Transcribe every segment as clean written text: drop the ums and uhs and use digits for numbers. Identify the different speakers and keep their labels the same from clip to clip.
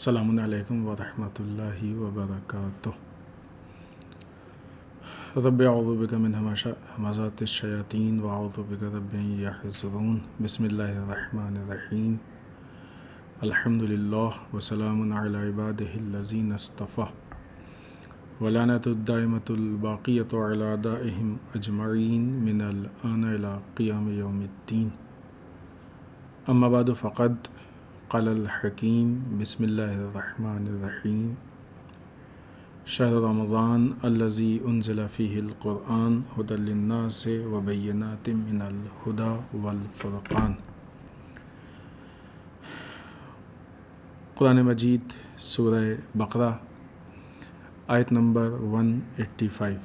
Speaker 1: السلام علیکم ورحمۃ اللہ وبرکاتہ۔ رب اعوذ بک من همزات الشیاطین واعوذ بک رب ان یحضرون۔ بسم اللہ الرحمن الرحیم۔ الحمد للہ وسلام علی عبادہ الذین اصطفیٰ ولعنۃ الدائمۃ الباقیۃ علی اعدائہم اجمعین من الآن الی قیام یوم الدین۔ اما بعد فقد قال الحکیم بسم اللہ الرحمن الرحیم۔ شہر رمضان الذی انزل فیہ القرآن ھدی للناس وبینات من الھدی والفرقان۔ قرآن مجید سورہ بقرہ آیت نمبر 185۔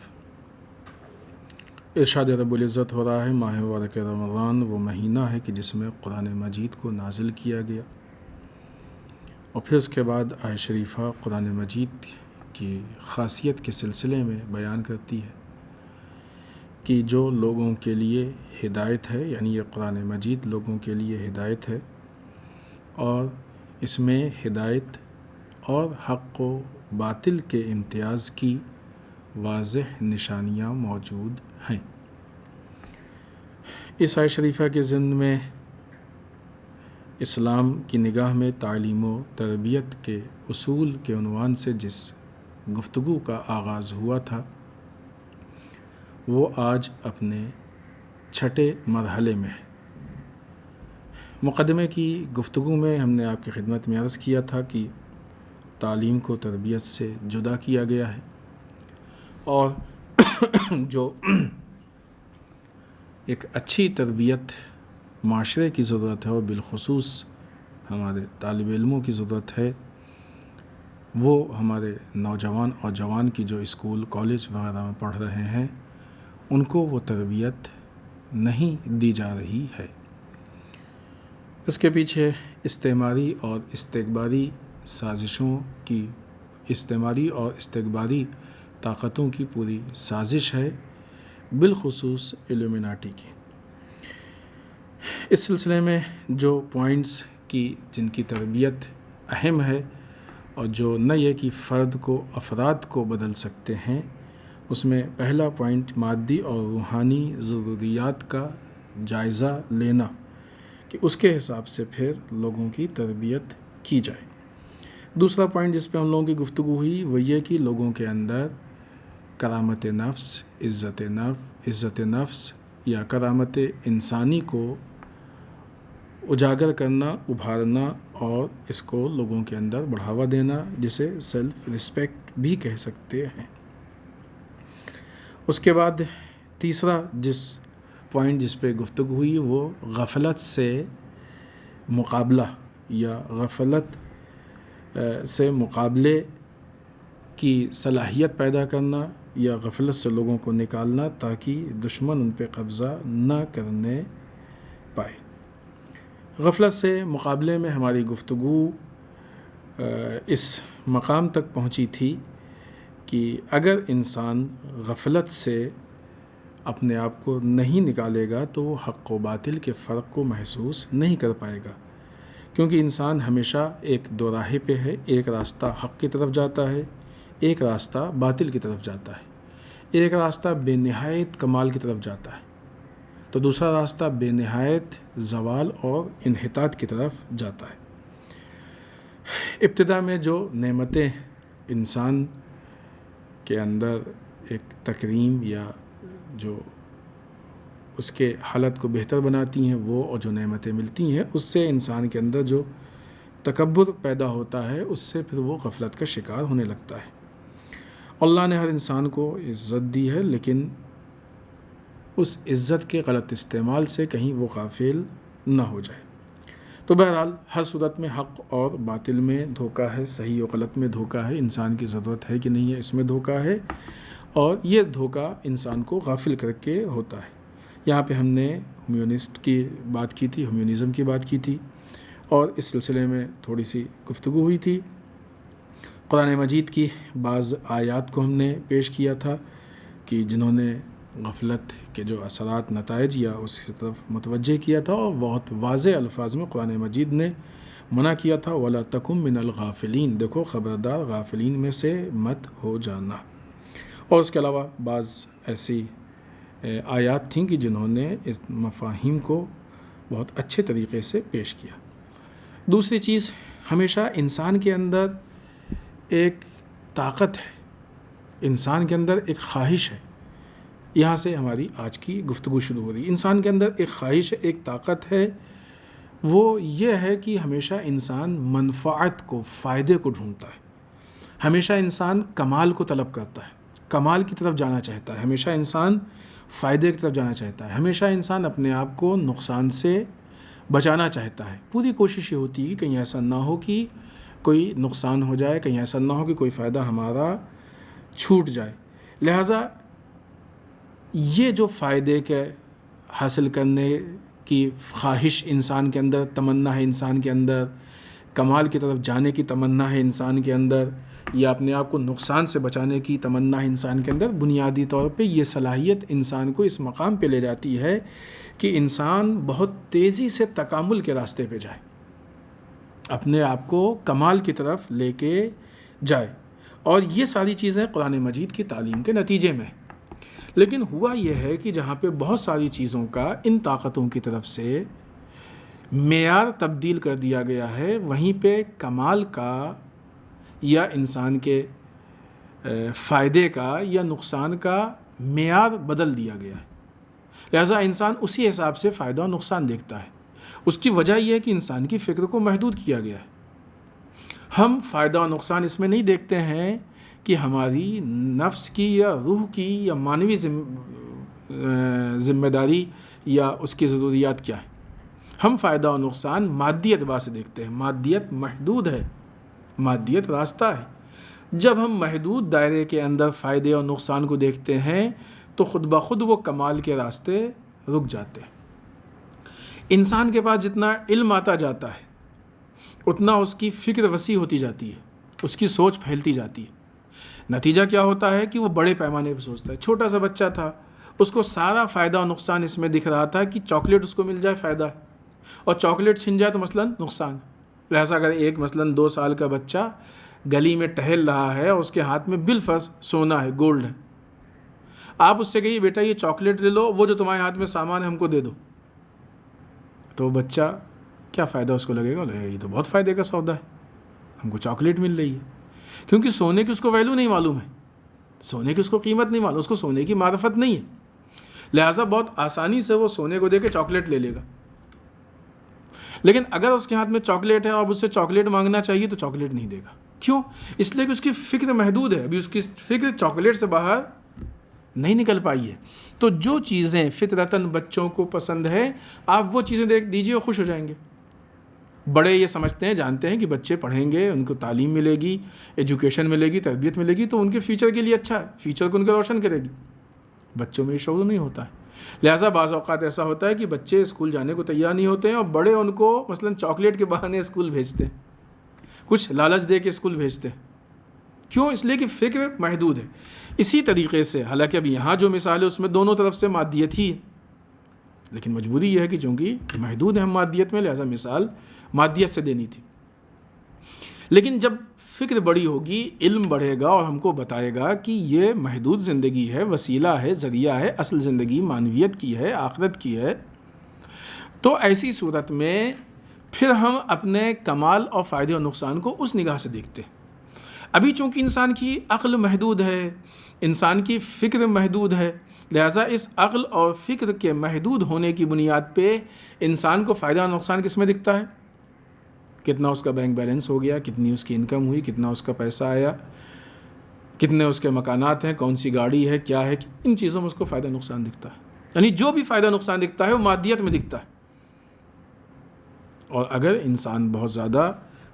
Speaker 1: ارشاد رب العزت ہو رہا ہے ماہ مبارک رمضان وہ مہینہ ہے کہ جس میں قرآن مجید کو نازل کیا گیا، اور پھر اس کے بعد آیت شریفہ قرآن مجید کی خاصیت کے سلسلے میں بیان کرتی ہے کہ جو لوگوں کے لیے ہدایت ہے، یعنی یہ قرآن مجید لوگوں کے لیے ہدایت ہے، اور اس میں ہدایت اور حق و باطل کے امتیاز کی واضح نشانیاں موجود ہیں۔ اس آیت شریفہ کے ضمن میں اسلام کی نگاہ میں تعلیم و تربیت کے اصول کے عنوان سے جس گفتگو کا آغاز ہوا تھا وہ آج اپنے چھٹے مرحلے میں ہے۔ مقدمے کی گفتگو میں ہم نے آپ کی خدمت میں عرض کیا تھا کہ تعلیم کو تربیت سے جدا کیا گیا ہے، اور جو ایک اچھی تربیت معاشرے کی ضرورت ہے، اور بالخصوص ہمارے طالب علموں کی ضرورت ہے، وہ ہمارے نوجوان اور جوان کی جو اسکول کالج وغیرہ میں پڑھ رہے ہیں ان کو وہ تربیت نہیں دی جا رہی ہے۔ اس کے پیچھے استعماری اور استکباری سازشوں کی، استعماری اور استکباری طاقتوں کی پوری سازش ہے، بالخصوص ایلومیناٹی کی۔ اس سلسلے میں جو پوائنٹس کی جن کی تربیت اہم ہے، اور جو نہ یہ کہ فرد کو افراد کو بدل سکتے ہیں، اس میں پہلا پوائنٹ مادی اور روحانی ضروریات کا جائزہ لینا، کہ اس کے حساب سے پھر لوگوں کی تربیت کی جائے۔ دوسرا پوائنٹ جس پہ ہم لوگوں کی گفتگو ہوئی وہ یہ کہ لوگوں کے اندر کرامت نفس، عزت نفس یا کرامت انسانی کو اجاگر کرنا، ابھارنا، اور اس کو لوگوں کے اندر بڑھاوا دینا، جسے سیلف رسپیکٹ بھی کہہ سکتے ہیں۔ اس کے بعد تیسرا پوائنٹ جس پہ گفتگو ہوئی وہ غفلت سے مقابلہ، یا غفلت سے مقابلے کی صلاحیت پیدا کرنا، یا غفلت سے لوگوں کو نکالنا تاکہ دشمن ان پہ قبضہ نہ کرنے پائے۔ غفلت سے مقابلے میں ہماری گفتگو اس مقام تک پہنچی تھی کہ اگر انسان غفلت سے اپنے آپ کو نہیں نکالے گا تو وہ حق و باطل کے فرق کو محسوس نہیں کر پائے گا، کیونکہ انسان ہمیشہ ایک دو راہے پہ ہے، ایک راستہ حق کی طرف جاتا ہے، ایک راستہ باطل کی طرف جاتا ہے، ایک راستہ بے نہایت کمال کی طرف جاتا ہے تو دوسرا راستہ بے نہایت زوال اور انحطاط کی طرف جاتا ہے۔ ابتدا میں جو نعمتیں انسان کے اندر ایک تکریم یا جو اس کے حالت کو بہتر بناتی ہیں، وہ اور جو نعمتیں ملتی ہیں اس سے انسان کے اندر جو تکبر پیدا ہوتا ہے اس سے پھر وہ غفلت کا شکار ہونے لگتا ہے۔ اللہ نے ہر انسان کو عزت دی ہے، لیکن اس عزت کے غلط استعمال سے کہیں وہ غافل نہ ہو جائے۔ تو بہرحال ہر صورت میں حق اور باطل میں دھوکہ ہے، صحیح و غلط میں دھوکہ ہے، انسان کی ضرورت ہے کہ نہیں ہے اس میں دھوکہ ہے، اور یہ دھوکہ انسان کو غافل کر کے ہوتا ہے۔ یہاں پہ ہم نے ہیومنسٹ کی بات کی تھی، ہیومنزم کی بات کی تھی، اور اس سلسلے میں تھوڑی سی گفتگو ہوئی تھی۔ قرآن مجید کی بعض آیات کو ہم نے پیش کیا تھا کہ جنہوں نے غفلت کے جو اثرات، نتائج یا اس کی طرف متوجہ کیا تھا، اور بہت واضح الفاظ میں قرآن مجید نے منع کیا تھا وَلَا تَكُن مِّنَ الْغَافِلِينَ، دیکھو خبردار غافلین میں سے مت ہو جانا۔ اور اس کے علاوہ بعض ایسی آیات تھیں کہ جنہوں نے اس مفاہیم کو بہت اچھے طریقے سے پیش کیا۔ دوسری چیز، ہمیشہ انسان کے اندر ایک طاقت ہے، انسان کے اندر ایک خواہش ہے۔ یہاں سے ہماری آج کی گفتگو شروع ہو رہی ہے۔ انسان کے اندر ایک خواہش ہے، ایک طاقت ہے، وہ یہ ہے کہ ہمیشہ انسان منفعت کو، فائدے کو ڈھونڈتا ہے۔ ہمیشہ انسان کمال کو طلب کرتا ہے، کمال کی طرف جانا چاہتا ہے، ہمیشہ انسان فائدے کی طرف جانا چاہتا ہے، ہمیشہ انسان اپنے آپ کو نقصان سے بچانا چاہتا ہے۔ پوری کوشش یہ ہوتی ہے کہ کہیں ایسا نہ ہو کہ کوئی نقصان ہو جائے، کہیں ایسا نہ ہو کہ کوئی فائدہ ہمارا چھوٹ جائے۔ لہٰذا یہ جو فائدے کے حاصل کرنے کی خواہش انسان کے اندر، تمنا ہے انسان کے اندر، کمال کی طرف جانے کی تمنا ہے انسان کے اندر، یا اپنے آپ کو نقصان سے بچانے کی تمنا ہے انسان کے اندر، بنیادی طور پہ یہ صلاحیت انسان کو اس مقام پہ لے جاتی ہے کہ انسان بہت تیزی سے تکامل کے راستے پہ جائے، اپنے آپ کو کمال کی طرف لے کے جائے۔ اور یہ ساری چیزیں قرآن مجید کی تعلیم کے نتیجے میں۔ لیکن ہوا یہ ہے کہ جہاں پہ بہت ساری چیزوں کا ان طاقتوں کی طرف سے معیار تبدیل کر دیا گیا ہے، وہیں پہ کمال کا یا انسان کے فائدے کا یا نقصان کا معیار بدل دیا گیا ہے۔ لہٰذا انسان اسی حساب سے فائدہ و نقصان دیکھتا ہے۔ اس کی وجہ یہ ہے کہ انسان کی فکر کو محدود کیا گیا ہے۔ ہم فائدہ و نقصان اس میں نہیں دیکھتے ہیں کہ ہماری نفس کی یا روح کی یا معنوی ذمہ داری یا اس کی ضروریات کیا ہے۔ ہم فائدہ و نقصان مادی اعتبار سے دیکھتے ہیں۔ مادیت محدود ہے، مادیت راستہ ہے۔ جب ہم محدود دائرے کے اندر فائدے اور نقصان کو دیکھتے ہیں تو خود بخود وہ کمال کے راستے رک جاتے ہیں۔ انسان کے پاس جتنا علم آتا جاتا ہے اتنا اس کی فکر وسیع ہوتی جاتی ہے، اس کی سوچ پھیلتی جاتی ہے۔ نتیجہ کیا ہوتا ہے کہ وہ بڑے پیمانے پہ سوچتا ہے۔ چھوٹا سا بچہ تھا، اس کو سارا فائدہ اور نقصان اس میں دکھ رہا تھا کہ چاکلیٹ اس کو مل جائے فائدہ ہے، اور چاکلیٹ چھن جائے تو مثلاً نقصان۔ لہٰذا اگر ایک مثلاً 2 سال کا بچہ گلی میں ٹہل رہا ہے اور اس کے ہاتھ میں بالفرض سونا ہے، گولڈ ہے، آپ اس سے کہیے بیٹا یہ چاکلیٹ لے لو، وہ جو تمہارے ہاتھ میں سامان ہے ہم کو دے دو، تو بچہ کیا فائدہ اس کو لگے گا؟ یہ تو بہت فائدے کا سودا ہے، ہم کو چاکلیٹ مل رہی ہے۔ کیونکہ سونے کی اس کو ویلیو نہیں معلوم ہے، سونے کی اس کو قیمت نہیں معلوم، اس کو سونے کی معرفت نہیں ہے، لہٰذا بہت آسانی سے وہ سونے کو دے کے چاکلیٹ لے لے گا۔ لیکن اگر اس کے ہاتھ میں چاکلیٹ ہے اور اس سے چاکلیٹ مانگنا چاہیے تو چاکلیٹ نہیں دے گا۔ کیوں؟ اس لیے کہ اس کی فکر محدود ہے، ابھی اس کی فکر چاکلیٹ سے باہر نہیں نکل پائی ہے۔ تو جو چیزیں فطرتاً بچوں کو پسند ہے آپ وہ چیزیں دیکھ دیجیے اور خوش ہو جائیں گے۔ بڑے یہ سمجھتے ہیں، جانتے ہیں کہ بچے پڑھیں گے، ان کو تعلیم ملے گی، ایجوکیشن ملے گی، تربیت ملے گی تو ان کے فیوچر کے لیے اچھا ہے، فیوچر کو ان کا روشن کرے گی۔ بچوں میں یہ شعور نہیں ہوتا ہے۔ لہٰذا بعض اوقات ایسا ہوتا ہے کہ بچے اسکول جانے کو تیار نہیں ہوتے ہیں اور بڑے ان کو مثلاً چاکلیٹ کے بہانے اسکول بھیجتے ہیں، کچھ لالچ دے کے اسکول بھیجتے ہیں۔ کیوں؟ اس لیے کہ فکر محدود ہے۔ اسی طریقے سے حالانکہ اب یہاں جو مثال ہے اس میں دونوں طرف سے مادیت ہی ہے، لیکن مجبوری یہ ہے کہ چونکہ محدود ہے ہم مادیت میں، لہٰذا مثال مادیت سے دینی تھی۔ لیکن جب فکر بڑی ہوگی، علم بڑھے گا اور ہم کو بتائے گا کہ یہ محدود زندگی ہے، وسیلہ ہے، ذریعہ ہے، اصل زندگی معنویت کی ہے، آخرت کی ہے، تو ایسی صورت میں پھر ہم اپنے کمال اور فائدے اور نقصان کو اس نگاہ سے دیکھتے ہیں۔ ابھی چونکہ انسان کی عقل محدود ہے، انسان کی فکر محدود ہے، لہٰذا اس عقل اور فکر کے محدود ہونے کی بنیاد پہ انسان کو فائدہ اور نقصان کس میں دکھتا ہے؟ کتنا اس کا بینک بیلنس ہو گیا، کتنی اس کی انکم ہوئی، کتنا اس کا پیسہ آیا، کتنے اس کے مکانات ہیں، کون سی گاڑی ہے، کیا ہے، ان چیزوں میں اس کو فائدہ نقصان دکھتا ہے۔ یعنی جو بھی فائدہ نقصان دکھتا ہے وہ مادیت میں دکھتا ہے۔ اور اگر انسان بہت زیادہ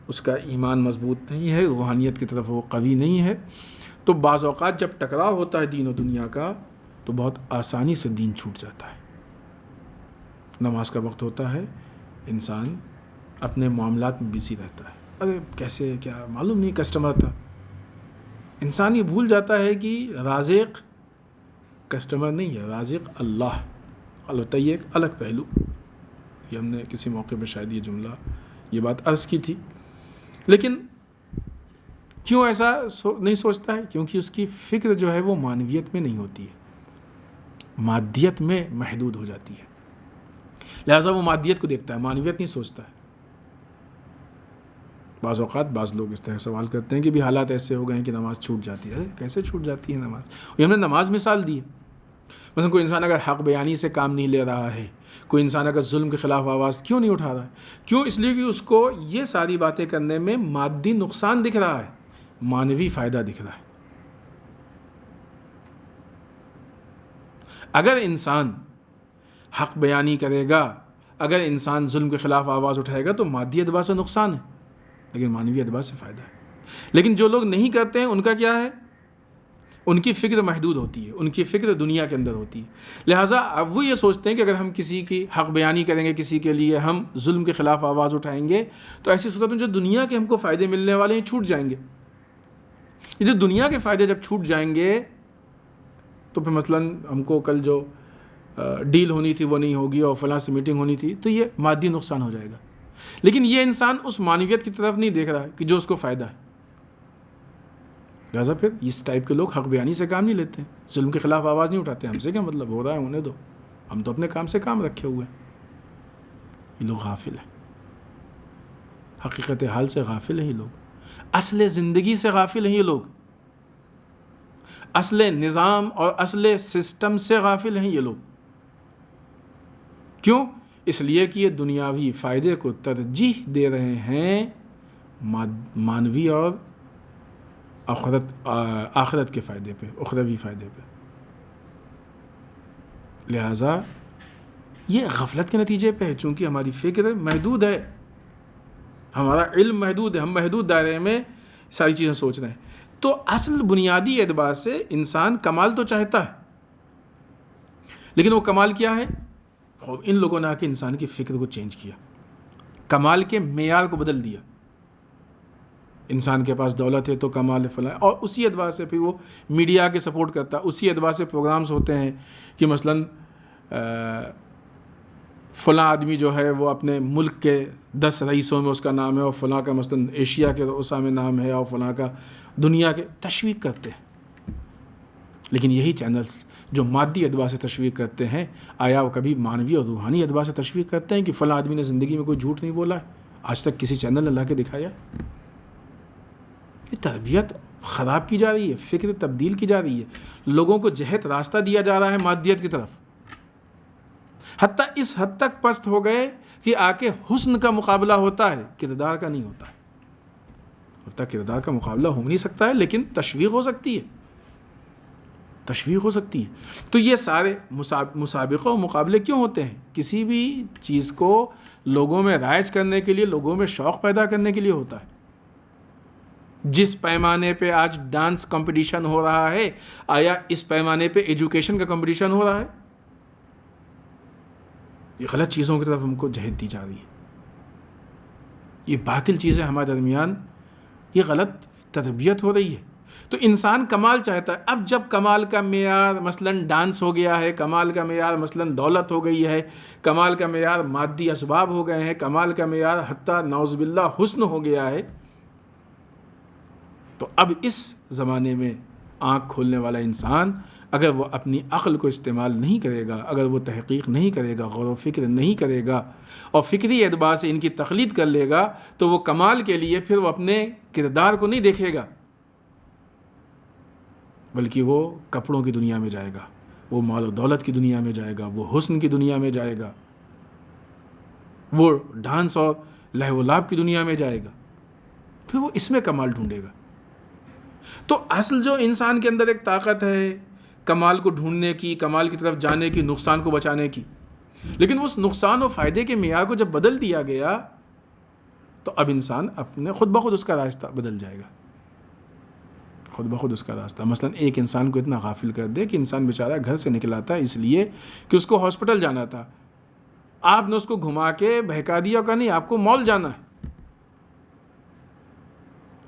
Speaker 1: اس کا ایمان مضبوط نہیں ہے، روحانیت کی طرف وہ قوی نہیں ہے، تو بعض اوقات جب ٹکراؤ ہوتا ہے دین و دنیا کا تو بہت آسانی سے دین چھوٹ جاتا ہے۔ نماز کا وقت ہوتا ہے، انسان اپنے معاملات میں بزی رہتا ہے، ارے کیسے کیا معلوم نہیں، کسٹمر تھا۔ انسان یہ بھول جاتا ہے کہ رازق کسٹمر نہیں ہے، رازق اللہ۔ البتہ یہ ایک الگ پہلو، یہ ہم نے کسی موقع پہ شاید یہ جملہ یہ بات عرض کی تھی. لیکن کیوں ایسا نہیں سوچتا ہے؟ کیونکہ اس کی فکر جو ہے وہ معنویت میں نہیں ہوتی ہے، مادیت میں محدود ہو جاتی ہے. لہٰذا وہ مادیت کو دیکھتا ہے، معنویت نہیں سوچتا ہے. بعض اوقات بعض لوگ اس طرح سوال کرتے ہیں کہ بھی حالات ایسے ہو گئے ہیں کہ نماز چھوٹ جاتی ہے. کیسے چھوٹ جاتی ہے نماز؟ یہ ہم نے نماز مثال دی ہے. مثلا کوئی انسان اگر حق بیانی سے کام نہیں لے رہا ہے، کوئی انسان اگر ظلم کے خلاف آواز کیوں نہیں اٹھا رہا ہے؟ کیوں؟ اس لیے کہ اس کو یہ ساری باتیں کرنے میں مادی نقصان دکھ رہا ہے، معنوی فائدہ دکھ رہا ہے. اگر انسان حق بیانی کرے گا، اگر انسان ظلم کے خلاف آواز اٹھائے گا تو مادی اعتبار سے نقصان ہے، لیکن معنوی اعتبار سے فائدہ ہے. لیکن جو لوگ نہیں کرتے ہیں ان کا کیا ہے؟ ان کی فکر محدود ہوتی ہے، ان کی فکر دنیا کے اندر ہوتی ہے. لہٰذا اب وہ یہ سوچتے ہیں کہ اگر ہم کسی کی حق بیانی کریں گے، کسی کے لیے ہم ظلم کے خلاف آواز اٹھائیں گے تو ایسی صورت میں جو دنیا کے ہم کو فائدے ملنے والے ہیں چھوٹ جائیں گے. یہ جو دنیا کے فائدے جب چھوٹ جائیں گے تو پھر مثلاً ہم کو کل جو ڈیل ہونی تھی وہ نہیں ہوگی اور فلاں سے میٹنگ ہونی تھی، تو یہ مادی نقصان ہو جائے گا. لیکن یہ انسان اس معنویت کی طرف نہیں دیکھ رہا کہ جو اس کو فائدہ ہے. لہٰذا پھر اس ٹائپ کے لوگ حق بیانی سے کام نہیں لیتے ہیں، ظلم کے خلاف آواز نہیں اٹھاتے. ہم سے کیا مطلب، ہو رہا ہے ہونے دو، ہم تو اپنے کام سے کام رکھے ہوئے ہیں. یہ لوگ غافل ہیں، حقیقت حال سے غافل ہیں. یہ لوگ اصل زندگی سے غافل ہیں. یہ لوگ اصل نظام اور اصل سسٹم سے غافل ہیں. یہ لوگ کیوں؟ اس لیے کہ یہ دنیاوی فائدے کو ترجیح دے رہے ہیں مانوی اور آخرت کے فائدے پہ، اخروی فائدے پہ. لہٰذا یہ غفلت کے نتیجے پہ ہے. چونکہ ہماری فکر محدود ہے، ہمارا علم محدود ہے، ہم محدود دائرے میں ساری چیزیں سوچ رہے ہیں. تو اصل بنیادی اعتبار سے انسان کمال تو چاہتا ہے، لیکن وہ کمال کیا ہے؟ ان لوگوں نے آ کے انسان کی فکر کو چینج کیا، کمال کے معیار کو بدل دیا. انسان کے پاس دولت ہے تو کمال فلاں، اور اسی اعتبار سے پھر وہ میڈیا کے سپورٹ کرتا ہے. اسی اعتبار سے پروگرامز ہوتے ہیں کہ مثلاً فلاں آدمی جو ہے وہ اپنے ملک کے 10 رئیسوں میں اس کا نام ہے، اور فلاں کا مثلاً ایشیا کے رؤسا میں نام ہے، اور فلاں کا دنیا کے. تشویق کرتے ہیں. لیکن یہی چینلز جو مادی اعتبار سے تشویق کرتے ہیں، آیا وہ کبھی معنوی اور روحانی اعتبار سے تشویق کرتے ہیں کہ فلاں آدمی نے زندگی میں کوئی جھوٹ نہیں بولا ہے؟ آج تک کسی چینل نے لا کے دکھایا؟ یہ تربیت خراب کی جا رہی ہے، فکر تبدیل کی جا رہی ہے، لوگوں کو جہت راستہ دیا جا رہا ہے مادیت کی طرف. حتیٰ اس حد تک پست ہو گئے کہ آ کے حسن کا مقابلہ ہوتا ہے، کردار کا نہیں ہوتا ہے. ہوتا کردار کا مقابلہ ہو نہیں سکتا ہے، لیکن تشویق ہو سکتی ہے، تشویق ہو سکتی ہے. تو یہ سارے مسابقے و مقابلے کیوں ہوتے ہیں؟ کسی بھی چیز کو لوگوں میں رائج کرنے کے لیے، لوگوں میں شوق پیدا کرنے کے لیے ہوتا ہے. جس پیمانے پہ آج ڈانس کمپٹیشن ہو رہا ہے، آیا اس پیمانے پہ ایجوکیشن کا کمپٹیشن ہو رہا ہے؟ یہ غلط چیزوں کی طرف ہم کو جہت دی جا رہی ہے. یہ باطل چیزیں ہمارے درمیان، یہ غلط تربیت ہو رہی ہے. تو انسان کمال چاہتا ہے. اب جب کمال کا معیار مثلاً ڈانس ہو گیا ہے، کمال کا معیار مثلاً دولت ہو گئی ہے، کمال کا معیار مادی اسباب ہو گئے ہیں، کمال کا معیار حتیٰ نعوذ باللہ حسن ہو گیا ہے، تو اب اس زمانے میں آنکھ کھولنے والا انسان اگر وہ اپنی عقل کو استعمال نہیں کرے گا، اگر وہ تحقیق نہیں کرے گا، غور و فکر نہیں کرے گا، اور فکری اعتبار سے ان کی تقلید کر لے گا، تو وہ کمال کے لیے پھر وہ اپنے کردار کو نہیں دیکھے گا، بلکہ وہ کپڑوں کی دنیا میں جائے گا، وہ مال و دولت کی دنیا میں جائے گا، وہ حسن کی دنیا میں جائے گا، وہ ڈانس اور لہو و لعب کی دنیا میں جائے گا، پھر وہ اس میں کمال ڈھونڈے گا. تو اصل جو انسان کے اندر ایک طاقت ہے کمال کو ڈھونڈنے کی، کمال کی طرف جانے کی، نقصان کو بچانے کی، لیکن اس نقصان و فائدے کے معیار کو جب بدل دیا گیا تو اب انسان اپنے خود بخود اس کا راستہ بدل جائے گا، خود بخود اس کا راستہ. مثلا ایک انسان کو اتنا غافل کر دے کہ انسان بیچارہ گھر سے نکلا تھا اس لیے کہ اس کو ہاسپٹل جانا تھا، آپ نے اس کو گھما کے بہکا دیا کہ نہیں آپ کو مال جانا ہے.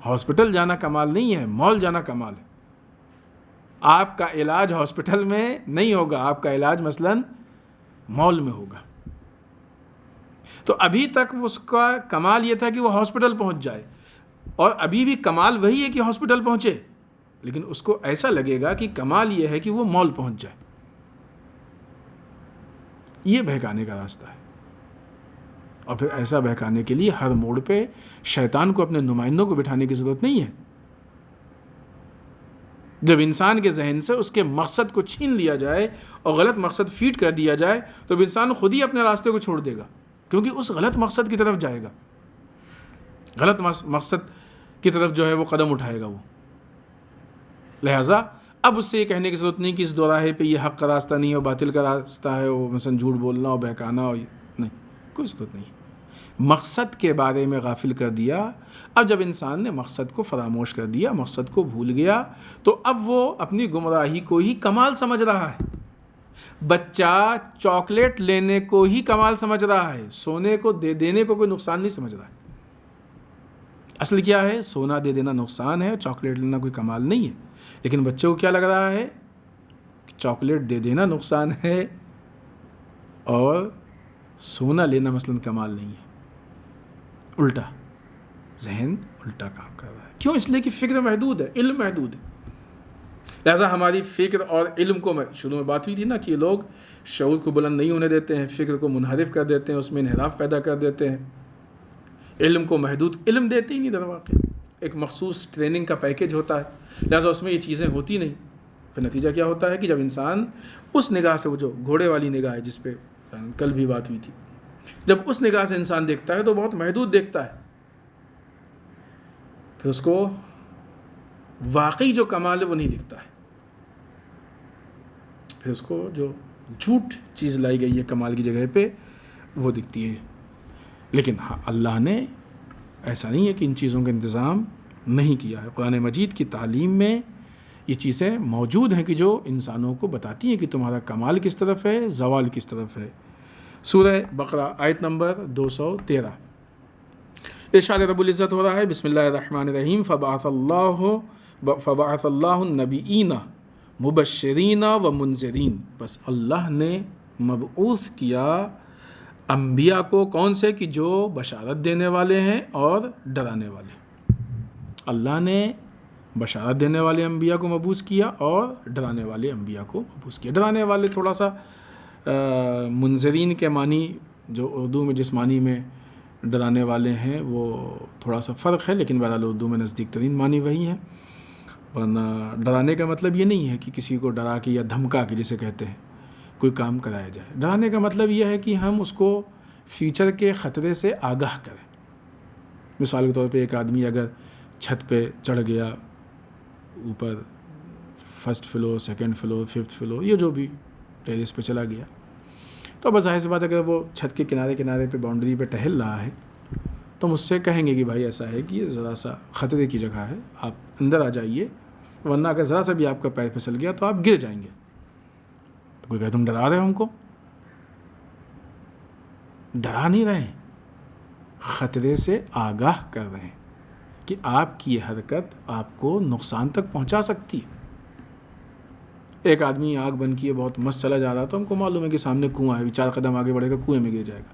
Speaker 1: ہاسپٹل جانا کمال نہیں ہے، مال جانا کمال ہے. آپ کا علاج ہاسپٹل میں نہیں ہوگا، آپ کا علاج مثلاً مال میں ہوگا. تو ابھی تک اس کا کمال یہ تھا کہ وہ ہاسپٹل پہنچ جائے، اور ابھی بھی کمال وہی ہے کہ ہاسپٹل پہنچے، لیکن اس کو ایسا لگے گا کہ کمال یہ ہے کہ وہ مال پہنچ جائے۔ یہ بہکانے کا راستہ ہے، اور پھر ایسا بہکانے کے لیے ہر موڑ پہ شیطان کو اپنے نمائندوں کو بٹھانے کی ضرورت نہیں ہے۔ جب انسان کے ذہن سے اس کے مقصد کو چھین لیا جائے اور غلط مقصد فیڈ کر دیا جائے تو انسان خود ہی اپنے راستے کو چھوڑ دے گا، کیونکہ اس غلط مقصد کی طرف جائے گا، غلط مقصد کی طرف جو ہے وہ قدم اٹھائے گا وہ۔ لہٰذا اب اس سے یہ کہنے کی ضرورت نہیں کہ اس دوراہے پہ یہ حق کا راستہ نہیں ہے اور باطل کا راستہ ہے، وہ مثلا جھوٹ بولنا اور بہکانا، اور نہیں، کوئی ضرورت نہیں۔ مقصد کے بارے میں غافل کر دیا۔ اب جب انسان نے مقصد کو فراموش کر دیا، مقصد کو بھول گیا، تو اب وہ اپنی گمراہی کو ہی کمال سمجھ رہا ہے۔ بچہ چاکلیٹ لینے کو ہی کمال سمجھ رہا ہے، سونے کو دے دینے کو کوئی نقصان نہیں سمجھ رہا ہے۔ اصل کیا ہے؟ سونا دے دینا نقصان ہے، چاکلیٹ لینا کوئی کمال نہیں ہے۔ لیکن بچے کو کیا لگ رہا ہے کہ چاکلیٹ دے دینا نقصان ہے اور سونا لینا مثلاً کمال نہیں ہے۔ الٹا، ذہن الٹا کام کر رہا ہے۔ کیوں؟ اس لیے کہ فکر محدود ہے، علم محدود ہے۔ لہٰذا ہماری فکر اور علم کو، شروع میں بات ہوئی تھی نا کہ یہ لوگ شعور کو بلند نہیں ہونے دیتے ہیں، فکر کو منحرف کر دیتے ہیں، اس میں انحراف پیدا کر دیتے ہیں، علم کو محدود علم دیتے ہی نہیں۔ در واقع ایک مخصوص ٹریننگ کا پیکیج ہوتا ہے، لہٰذا اس میں یہ چیزیں ہوتی نہیں۔ پھر نتیجہ کیا ہوتا ہے کہ جب انسان اس نگاہ سے، وہ جو گھوڑے والی نگاہ ہے جس پہ کل بھی بات ہوئی تھی، جب اس نگاہ سے انسان دیکھتا ہے تو بہت محدود دیکھتا ہے، پھر اس کو واقعی جو کمال ہے وہ نہیں دکھتا ہے، پھر اس کو جو جھوٹ چیز لائی گئی ہے کمال کی جگہ پہ وہ دکھتی ہے۔ لیکن ہاں، اللہ نے ایسا نہیں ہے کہ ان چیزوں کا انتظام نہیں کیا ہے۔ قرآن مجید کی تعلیم میں یہ چیزیں موجود ہیں کہ جو انسانوں کو بتاتی ہیں کہ تمہارا کمال کس طرف ہے، زوال کس طرف ہے۔ سورہ بقرہ آیت نمبر 213، ارشاد رب العزت ہو رہا ہے، بسم اللہ الرحمن الرحیم، فبعث اللہ النبیین مبشرین و منذرین، بس اللہ نے مبعوث کیا انبیاء کو، کون سے؟ کہ جو بشارت دینے والے ہیں اور ڈرانے والے۔ اللہ نے بشارت دینے والے انبیاء کو مبعوث کیا اور ڈرانے والے انبیاء کو مبعوث کیا۔ ڈرانے والے تھوڑا سا منذرین کے معنی جو اردو میں جس معنی میں ڈرانے والے ہیں وہ تھوڑا سا فرق ہے، لیکن بہرحال اردو میں نزدیک ترین معنی وہی ہے۔ ورنہ ڈرانے کا مطلب یہ نہیں ہے کہ کسی کو ڈرا کے یا دھمکا کے جسے کہتے ہیں کوئی کام کرایا جائے۔ ڈرانے کا مطلب یہ ہے کہ ہم اس کو فیوچر کے خطرے سے آگاہ کریں۔ مثال کے طور پہ ایک آدمی اگر چھت پہ چڑھ گیا، اوپر first floor, second floor, fifth floor, یہ جو بھی ٹیرس پہ چلا گیا، تو بس ظاہر سی بات اگر وہ چھت کے کنارے کنارے پہ باؤنڈری پہ ٹہل رہا ہے تو ہم اس سے کہیں گے کہ بھائی ایسا ہے کہ یہ ذرا سا خطرے کی جگہ ہے، آپ اندر آ جائیے، ورنہ اگر ذرا سا بھی آپ کا پیر پھسل گیا تو آپ گر جائیں گے۔ تو کوئی کہے تم ڈرا رہے ہو ہم کو؟ ڈرا نہیں رہے ہیں، خطرے سے آگاہ کر رہے ہیں کہ آپ کی یہ حرکت آپ کو نقصان تک پہنچا سکتی ہے۔ ایک آدمی آنکھ بند کیے بہت مست چلا جا رہا تھا، ہم کو معلوم ہے کہ سامنے کنواں ہے، 4 قدم آگے بڑھے گا کنویں میں گر جائے گا،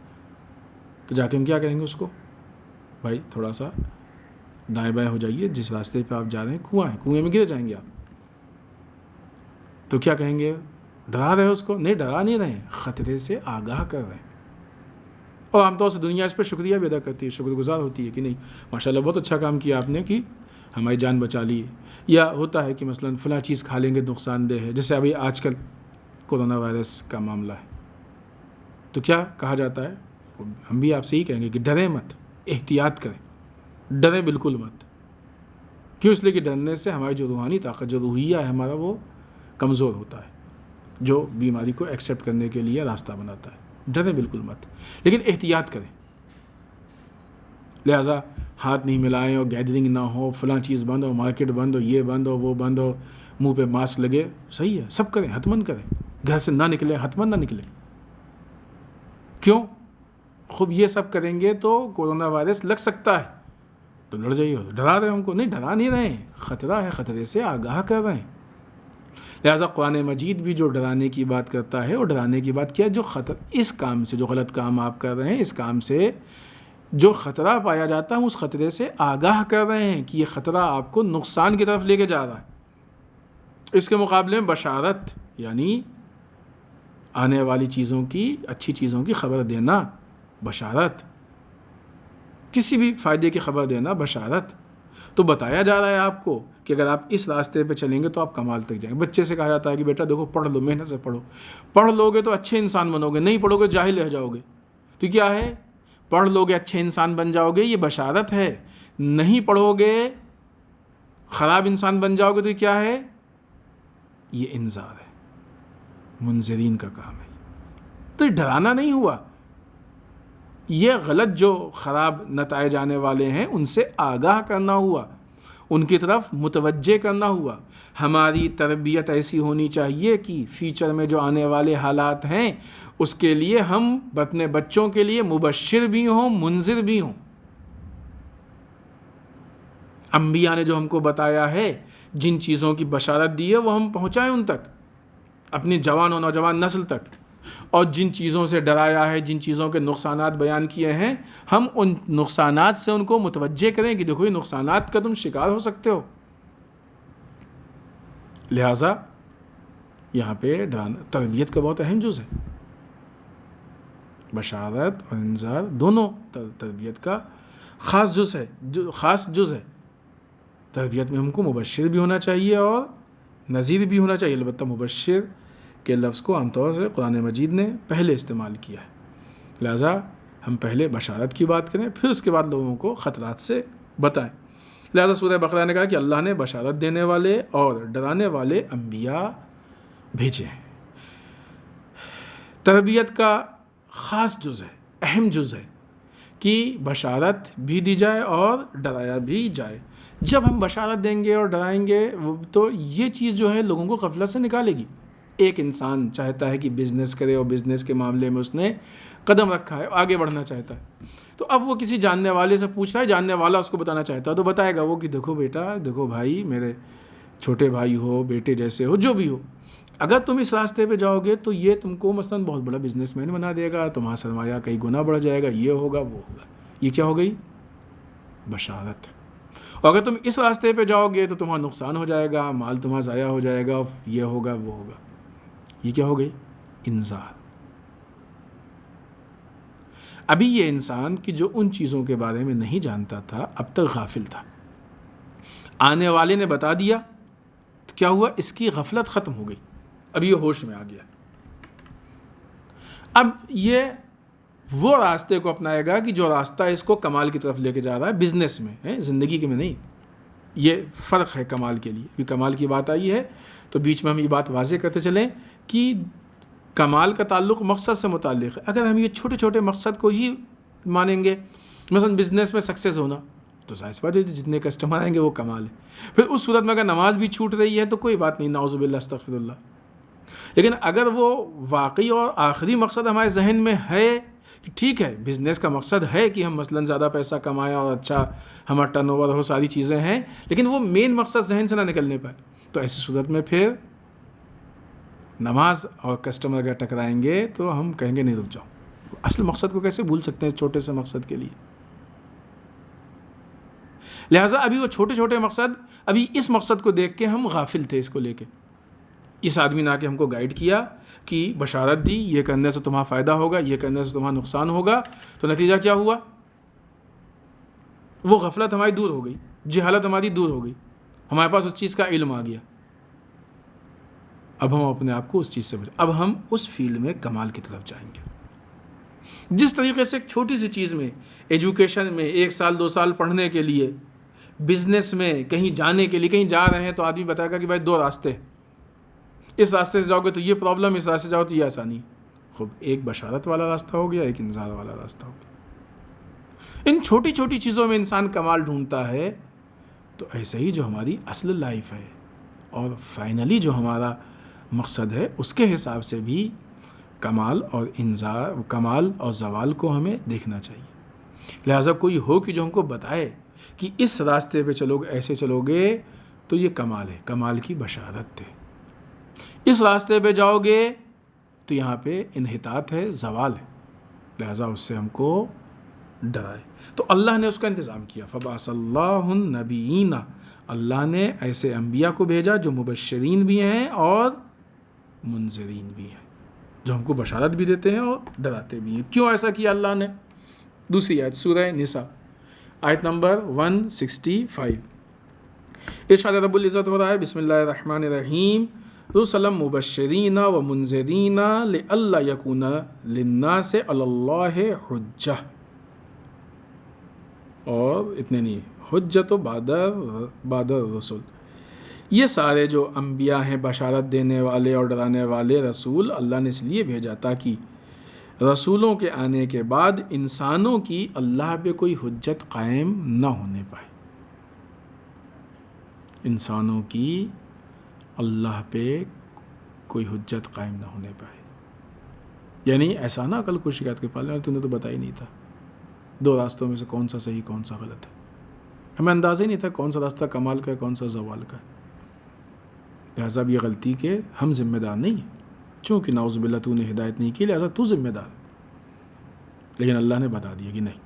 Speaker 1: تو جا کے ہم کیا کہیں گے اس کو؟ بھائی تھوڑا سا دائیں بائیں ہو جائیے، جس راستے پہ آپ جا رہے ہیں کنواں ہے، کنویں میں گر جائیں گے آپ۔ تو کیا کہیں گے؟ ڈرا رہے ہو اس کو؟ نہیں، ڈرا نہیں رہے، خطرے سے آگاہ کر رہے ہیں۔ اور عام طور سے دنیا اس پہ شکریہ بھی ادا کرتی ہے، شکر گزار ہوتی ہے کہ نہیں ماشاءاللہ بہت اچھا کام کیا آپ نے کہ ہماری جان بچا لی۔ یا ہوتا ہے کہ مثلا فلاں چیز کھا لیں گے نقصان دہ ہے، جیسے ابھی آج کل کورونا وائرس کا معاملہ ہے، تو کیا کہا جاتا ہے؟ ہم بھی آپ سے ہی کہیں گے کہ ڈریں مت، احتیاط کریں، ڈریں بالکل مت۔ کیوں؟ اس لیے کہ ڈرنے سے ہماری جو روحانی طاقت، جو روحیہ ہے ہمارا، وہ کمزور ہوتا ہے، جو بیماری کو ایکسیپٹ کرنے کے لیے راستہ بناتا ہے۔ ڈریں بالکل مت، لیکن احتیاط کریں۔ لہٰذا ہاتھ نہیں ملائیں اور گیدرنگ نہ ہو، فلاں چیز بند ہو، مارکیٹ بند ہو، یہ بند ہو، وہ بند ہو، منہ پہ ماسک لگے، صحیح ہے، سب کریں، حتماً کریں، گھر سے نہ نکلیں، حتماً نہ نکلیں۔ کیوں؟ خوب یہ سب کریں گے تو کورونا وائرس لگ سکتا ہے، تو لڑ جائیے۔ ڈرا رہے ہم کو؟ نہیں، ڈرا نہیں رہے ہیں، خطرہ ہے، خطرے سے آگاہ کر رہے ہیں۔ لہٰذا قرآن مجید بھی جو ڈرانے کی بات کرتا ہے، وہ ڈرانے کی بات کیا ہے؟ جو اس کام سے، جو غلط کام آپ کر رہے ہیں، اس کام سے جو خطرہ پایا جاتا ہے، ہم اس خطرے سے آگاہ کر رہے ہیں کہ یہ خطرہ آپ کو نقصان کی طرف لے کے جا رہا ہے۔ اس کے مقابلے میں بشارت یعنی آنے والی چیزوں کی، اچھی چیزوں کی خبر دینا، بشارت، کسی بھی فائدے کی خبر دینا، بشارت۔ تو بتایا جا رہا ہے آپ کو کہ اگر آپ اس راستے پہ چلیں گے تو آپ کمال تک جائیں گے۔ بچے سے کہا جاتا ہے کہ بیٹا دیکھو پڑھ لو، محنت سے پڑھو، پڑھ لو گے تو اچھے انسان بنو گے، نہیں پڑھو گے جاہل رہ جاؤ گے۔ تو کیا ہے؟ پڑھ لو گے اچھے انسان بن جاؤ گے، یہ بشارت ہے۔ نہیں پڑھو گے خراب انسان بن جاؤ گے، تو کیا ہے؟ یہ انذار ہے، منذرین کا کام ہے۔ تو یہ ڈرانا نہیں ہوا، یہ غلط جو خراب نتائج آنے والے ہیں ان سے آگاہ کرنا ہوا، ان کی طرف متوجہ کرنا ہوا۔ ہماری تربیت ایسی ہونی چاہیے کہ فیوچر میں جو آنے والے حالات ہیں اس کے لیے ہم اپنے بچوں کے لیے مبشر بھی ہوں، منذر بھی ہوں۔ انبیاء نے جو ہم کو بتایا ہے، جن چیزوں کی بشارت دی ہے، وہ ہم پہنچائیں ان تک، اپنی جوان و نوجوان نسل تک۔ اور جن چیزوں سے ڈرایا ہے، جن چیزوں کے نقصانات بیان کیے ہیں، ہم ان نقصانات سے ان کو متوجہ کریں کہ دیکھو یہ نقصانات کا تم شکار ہو سکتے ہو۔ لہٰذا یہاں پہ ڈرانا تربیت کا بہت اہم جز ہے۔ بشارت اور انذار دونوں تربیت کا خاص جز ہے۔ تربیت میں ہم کو مبشر بھی ہونا چاہیے اور نذیر بھی ہونا چاہیے۔ البتہ مبشر کے لفظ کو عام طور سے قرآن مجید نے پہلے استعمال کیا ہے، لہٰذا ہم پہلے بشارت کی بات کریں، پھر اس کے بعد لوگوں کو خطرات سے بتائیں۔ لہٰذا سورہ بقرہ نے کہا کہ اللہ نے بشارت دینے والے اور ڈرانے والے انبیاء بھیجے ہیں۔ تربیت کا خاص جز ہے، اہم جز ہے کہ بشارت بھی دی جائے اور ڈرایا بھی جائے۔ جب ہم بشارت دیں گے اور ڈرائیں گے تو یہ چیز جو ہے لوگوں کو غفلت سے نکالے گی۔ ایک انسان چاہتا ہے کہ بزنس کرے اور بزنس کے معاملے میں اس نے قدم رکھا ہے، آگے بڑھنا چاہتا ہے، تو اب وہ کسی جاننے والے سے پوچھ رہا ہے، جاننے والا اس کو بتانا چاہتا ہے، تو بتائے گا وہ کہ دیکھو بیٹا، دیکھو بھائی، میرے چھوٹے بھائی ہو، بیٹے جیسے ہو، جو بھی ہو، اگر تم اس راستے پہ جاؤ گے تو یہ تم کو مثلاً بہت بڑا بزنس مین بنا دے گا، تمہارا سرمایہ کئی گنا بڑھ جائے گا، یہ ہوگا وہ ہوگا۔ یہ کیا ہو گئی؟ بشارت۔ اور اگر تم اس راستے پہ جاؤ گے تو تمہارا نقصان ہو جائے گا، مال تمہارا ضائع ہو جائے گا، یہ ہوگا وہ ہوگا۔ یہ کیا ہو گئی؟ انذار۔ ابھی یہ انسان کہ جو ان چیزوں کے بارے میں نہیں جانتا تھا، اب تک غافل تھا، آنے والے نے بتا دیا تو کیا ہوا؟ اس کی غفلت ختم ہو گئی، اب یہ ہوش میں آ گیا۔ اب یہ وہ راستے کو اپنائے گا کہ جو راستہ اس کو کمال کی طرف لے کے جا رہا ہے، بزنس میں، زندگی کے میں نہیں۔ یہ فرق ہے کمال کے لیے بھی۔ کمال کی بات آئی ہے تو بیچ میں ہم یہ بات واضح کرتے چلیں کہ کمال کا تعلق مقصد سے متعلق ہے۔ اگر ہم یہ چھوٹے چھوٹے مقصد کو ہی مانیں گے، مثلا بزنس میں سکسیز ہونا، تو ظاہر سی بات ہے جتنے کسٹمر آئیں گے وہ کمال ہے۔ پھر اس صورت میں اگر نماز بھی چھوٹ رہی ہے تو کوئی بات نہیں، نعوذ باللہ استغفر اللہ۔ لیکن اگر وہ واقعی اور آخری مقصد ہمارے ذہن میں ہے کہ ٹھیک ہے، بزنس کا مقصد ہے کہ ہم مثلا زیادہ پیسہ کمائیں اور اچھا ہمارا ٹرن اوور ہو، ساری چیزیں ہیں، لیکن وہ مین مقصد ذہن سے نہ نکلنے پائے، تو ایسی صورت میں پھر نماز اور کسٹمر اگر ٹکرائیں گے تو ہم کہیں گے نہیں، رک جاؤ، اصل مقصد کو کیسے بھول سکتے ہیں چھوٹے سے مقصد کے لیے؟ لہٰذا ابھی وہ چھوٹے چھوٹے مقصد، ابھی اس مقصد کو دیکھ کے ہم غافل تھے، اس کو لے کے۔ اس آدمی نے آ کے ہم کو گائیڈ کیا کہ بشارت دی، یہ کرنے سے تمہارا فائدہ ہوگا، یہ کرنے سے تمہارا نقصان ہوگا، تو نتیجہ کیا ہوا؟ وہ غفلت ہماری دور ہو گئی، جہالت ہماری دور ہو گئی، ہمارے پاس اس چیز کا علم آ گیا۔ اب ہم اپنے آپ کو اس چیز سے اب ہم اس فیلڈ میں کمال کی طرف جائیں گے۔ جس طریقے سے ایک چھوٹی سی چیز میں، ایجوکیشن میں 1 سال 2 سال پڑھنے کے لیے، بزنس میں کہیں جانے کے لیے، کہیں جا رہے ہیں تو آدمی بتائے گا کہ بھائی 2 راستے، اس راستے سے جاؤ گے تو یہ پرابلم، اس راستے سے جاؤ تو یہ آسانی۔ خوب، ایک بشارت والا راستہ ہو گیا، ایک انذار والا راستہ ہو گیا۔ ان چھوٹی چھوٹی چیزوں میں انسان کمال ڈھونڈتا ہے، تو ایسے ہی جو ہماری اصل لائف ہے اور فائنلی جو ہمارا مقصد ہے، اس کے حساب سے بھی کمال اور انذار، کمال اور زوال کو ہمیں دیکھنا چاہیے۔ لہٰذا کوئی ہو کہ جو ہم کو بتائے کہ اس راستے پہ چلو گے، ایسے چلو گے تو یہ کمال ہے، کمال کی بشارت ہے۔ اس راستے پہ جاؤ گے تو یہاں پہ انحطاط ہے، زوال ہے، لہٰذا اس سے ہم کو ڈرائے۔ تو اللہ نے اس کا انتظام کیا، فبعث اللہ النبیین، اللہ نے ایسے انبیاء کو بھیجا جو مبشرین بھی ہیں اور منذرین بھی ہیں، جو ہم کو بشارت بھی دیتے ہیں اور ڈراتے بھی ہیں۔ کیوں ایسا کیا اللہ نے؟ دوسری آیت سورہ نساء آیت نمبر 165، ارشاد رب العزت ہو رہا ہے، بسم اللہ الرحمن الرحیم، رسلا مبشرین و منذرین لئلا یکون للناس علی اللہ حجہ، اور اتنے نہیں، حجت بعد الرسل، یہ سارے جو انبیاء ہیں بشارت دینے والے اور ڈرانے والے رسول، اللہ نے اس لیے بھیجا تاکہ رسولوں کے آنے کے بعد انسانوں کی اللہ پہ کوئی حجت قائم نہ ہونے پائے، انسانوں کی اللہ پہ کوئی حجت قائم نہ ہونے پائے۔ یعنی ایسا نہ کل کو شکایت کے پالے تم نے تو بتا ہی نہیں تھا دو راستوں میں سے کون سا صحیح کون سا غلط ہے، ہمیں اندازہ ہی نہیں تھا کون سا راستہ کمال کا ہے کون سا زوال کا ہے، لہٰذا یہ غلطی کے ہم ذمہ دار نہیں ہیں، چونکہ نعوذ باللہ تو نے ہدایت نہیں کی لہٰذا تو ذمہ دار، لیکن اللہ نے بتا دیا کہ نہیں،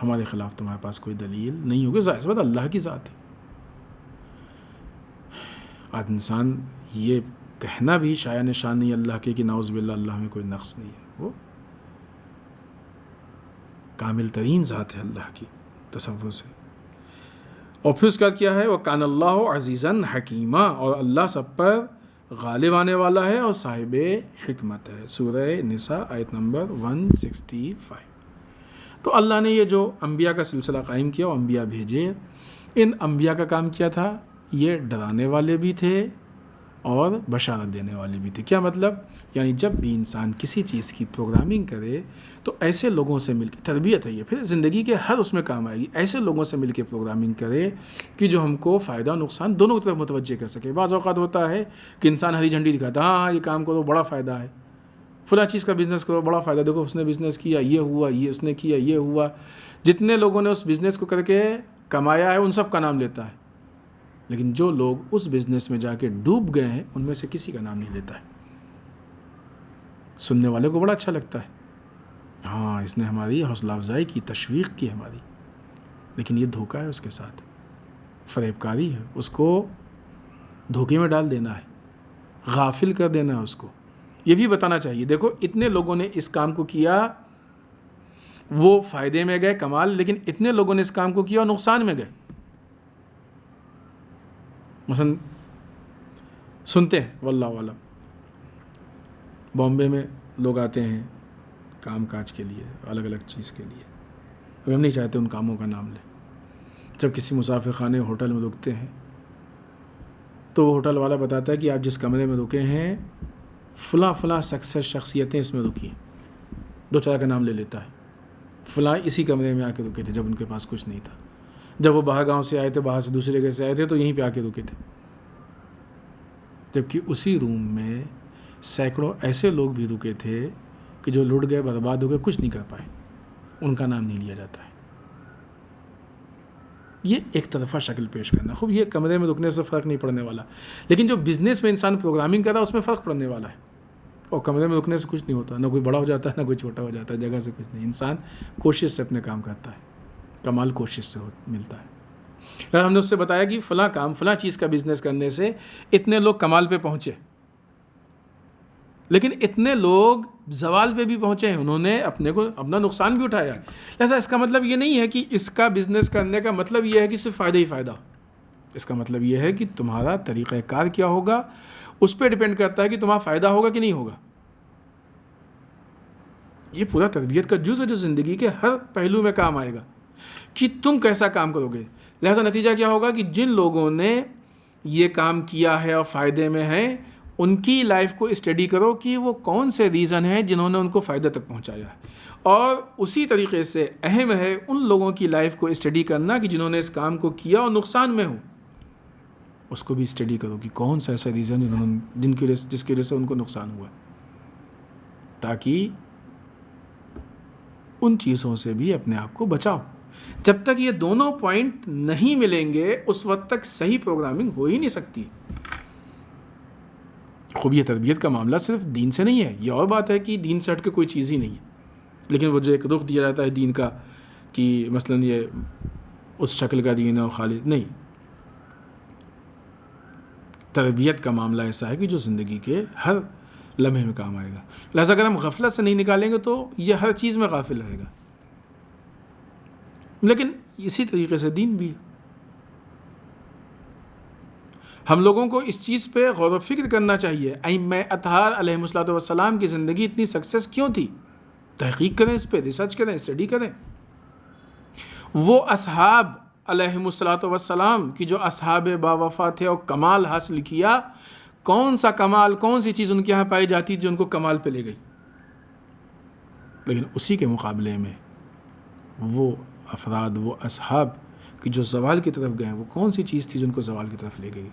Speaker 1: ہمارے خلاف تمہارے پاس کوئی دلیل نہیں ہوگی، ظاہر سی بات اللہ کی ذات ہے۔ آج انسان یہ کہنا بھی شایع نشان نہیں اللہ کے کہ نعوذ باللہ اللہ میں کوئی نقص نہیں ہے، وہ کامل ترین ذات ہے اللہ کی تصور سے۔ اور پھر اس کا کیا ہے، وَكَانَ اللَّهُ عَزِيزًا حَكِيمًا، اور اللہ سب پر غالب آنے والا ہے اور صاحب حکمت ہے، سورہ نساء آیت نمبر 165۔ تو اللہ نے یہ جو انبیاء کا سلسلہ قائم کیا اور انبیاء بھیجے، ان انبیاء کا کام کیا تھا، یہ ڈرانے والے بھی تھے اور بشارت دینے والے بھی تھے۔ کیا مطلب؟ یعنی جب بھی انسان کسی چیز کی پروگرامنگ کرے تو ایسے لوگوں سے مل کے، تربیت ہے یہ، پھر زندگی کے ہر اس میں کام آئے گی، ایسے لوگوں سے مل کے پروگرامنگ کرے کہ جو ہم کو فائدہ نقصان دونوں کی طرف متوجہ کر سکے۔ بعض اوقات ہوتا ہے کہ انسان ہری جھنڈی دکھاتا ہے، ہاں یہ کام کرو بڑا فائدہ ہے، فلاں چیز کا بزنس کرو بڑا فائدہ، دیکھو اس نے بزنس کیا یہ ہوا، یہ اس نے کیا یہ ہوا، جتنے لوگوں نے اس بزنس کو کر کے کمایا ہے ان سب کا نام لیتا ہے، لیکن جو لوگ اس بزنس میں جا کے ڈوب گئے ہیں ان میں سے کسی کا نام نہیں لیتا ہے۔ سننے والے کو بڑا اچھا لگتا ہے، ہاں اس نے ہماری حوصلہ افزائی کی، تشویق کی ہماری، لیکن یہ دھوکہ ہے اس کے ساتھ، فریب کاری ہے، اس کو دھوکے میں ڈال دینا ہے، غافل کر دینا ہے اس کو۔ یہ بھی بتانا چاہیے، دیکھو اتنے لوگوں نے اس کام کو کیا، وہ فائدے میں گئے کمال، لیکن اتنے لوگوں نے اس کام کو کیا اور نقصان میں گئے۔ مثلا سنتے ہیں واللہ عالم، بامبے میں لوگ آتے ہیں کام کاج کے لیے، الگ الگ چیز کے لیے، اب ہم نہیں چاہتے ان کاموں کا نام لیں۔ جب کسی مسافر خانے ہوٹل میں رکتے ہیں تو وہ ہوٹل والا بتاتا ہے کہ آپ جس کمرے میں رکے ہیں فلاں فلاں سکسیس شخصیتیں اس میں رکی ہیں، دو چار کا نام لے لیتا ہے، فلاں اسی کمرے میں آ کے رکے تھے جب ان کے پاس کچھ نہیں تھا، جب وہ باہر گاؤں سے آئے تھے، باہر سے دوسری جگہ سے آئے تھے تو یہیں پہ آ کے رکے تھے، جبکہ اسی روم میں سینکڑوں ایسے لوگ بھی رکے تھے کہ جو لٹ گئے، برباد ہو گئے، کچھ نہیں کر پائے، ان کا نام نہیں لیا جاتا ہے۔ یہ ایک طرفہ شکل پیش کرنا، خوب یہ کمرے میں رکنے سے فرق نہیں پڑنے والا، لیکن جو بزنس میں انسان پروگرامنگ کر رہا ہے اس میں فرق پڑنے والا ہے، اور کمرے میں رکنے سے کچھ نہیں ہوتا، نہ کوئی بڑا ہو جاتا ہے نہ کوئی چھوٹا ہو جاتا ہے، جگہ سے کچھ نہیں، انسان کوشش سے اپنے کام کرتا ہے، کمال کوشش سے ملتا ہے۔ ہم نے اس سے بتایا کہ فلاں کام فلاں چیز کا بزنس کرنے سے اتنے لوگ کمال پہ پہنچے، لیکن اتنے لوگ زوال پہ بھی پہنچے ہیں، انہوں نے اپنا نقصان بھی اٹھایا۔ لہٰذا اس کا مطلب یہ نہیں ہے کہ اس کا بزنس کرنے کا مطلب یہ ہے کہ صرف فائدہ ہی فائدہ، اس کا مطلب یہ ہے کہ تمہارا طریقہ کار کیا ہوگا، اس پہ ڈیپینڈ کرتا ہے کہ تمہارا فائدہ ہوگا کہ نہیں ہوگا۔ یہ پورا تربیت کا جز ہے جو زندگی کے ہر پہلو میں کام آئے گا کہ تم کیسا کام کرو گے۔ لہٰذا نتیجہ کیا ہوگا کہ جن لوگوں نے یہ کام کیا ہے اور فائدے میں ہیں، ان کی لائف کو اسٹڈی کرو کہ وہ کون سے ریزن ہیں جنہوں نے ان کو فائدہ تک پہنچایا ہے، اور اسی طریقے سے اہم ہے ان لوگوں کی لائف کو اسٹڈی کرنا کہ جنہوں نے اس کام کو کیا اور نقصان میں ہوں، اس کو بھی اسٹڈی کرو کہ کون سا ایسا ریزن جس کی وجہ سے ان کو نقصان ہوا، تاکہ ان چیزوں سے بھی اپنے آپ کو بچاؤ۔ جب تک یہ دونوں پوائنٹ نہیں ملیں گے اس وقت تک صحیح پروگرامنگ ہو ہی نہیں سکتی۔ خوب یہ تربیت کا معاملہ صرف دین سے نہیں ہے. یہ اور بات ہے کہ دین سے ہٹ کے کوئی چیز ہی نہیں ہے، لیکن وہ جو ایک رخ دیا جاتا ہے دین کا کہ مثلاً یہ اس شکل کا دین ہے اور خالص نہیں. تربیت کا معاملہ ایسا ہے کہ جو زندگی کے ہر لمحے میں کام آئے گا. لہٰذا اگر ہم غفلت سے نہیں نکالیں گے تو یہ ہر چیز میں غافل رہے گا. لیکن اسی طریقے سے دین بھی ہے. ہم لوگوں کو اس چیز پہ غور و فکر کرنا چاہیے. ائمہ اطہار علیہ الصلوۃ والسلام کی زندگی اتنی سکسیس کیوں تھی؟ تحقیق کریں، اس پہ ریسرچ کریں، اسٹڈی کریں. وہ اصحاب علیہ الصلوۃ والسلام کی جو اصحاب باوفا تھے اور کمال حاصل کیا، کون سا کمال، کون سی چیز ان کے یہاں پائی جاتی جو ان کو کمال پہ لے گئی؟ لیکن اسی کے مقابلے میں وہ افراد، وہ اصحاب کہ جو زوال کی طرف گئے، وہ کون سی چیز تھی جو ان کو زوال کی طرف لے گئی؟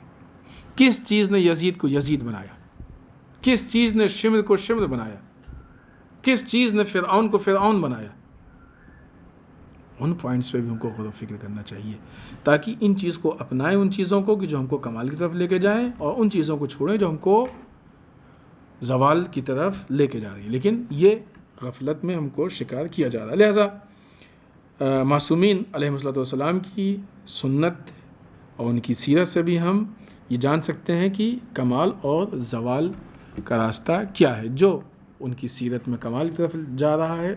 Speaker 1: کس چیز نے یزید کو یزید بنایا؟ کس چیز نے شمر کو شمر بنایا؟ کس چیز نے فرعون کو فرعون بنایا؟ ان پوائنٹس پہ بھی ہم کو غور و فکر کرنا چاہیے تاکہ ان چیز کو اپنائیں، ان چیزوں کو کہ جو ہم کو کمال کی طرف لے کے جائیں، اور ان چیزوں کو چھوڑیں جو ہم کو زوال کی طرف لے کے جا رہی ہیں. لیکن یہ غفلت میں ہم کو شکار کیا جا رہا ہے. لہٰذا معصومین علیہ الصلوۃ والسلام کی سنت اور ان کی سیرت سے بھی ہم یہ جان سکتے ہیں کہ کمال اور زوال کا راستہ کیا ہے. جو ان کی سیرت میں کمال کی طرف جا رہا ہے،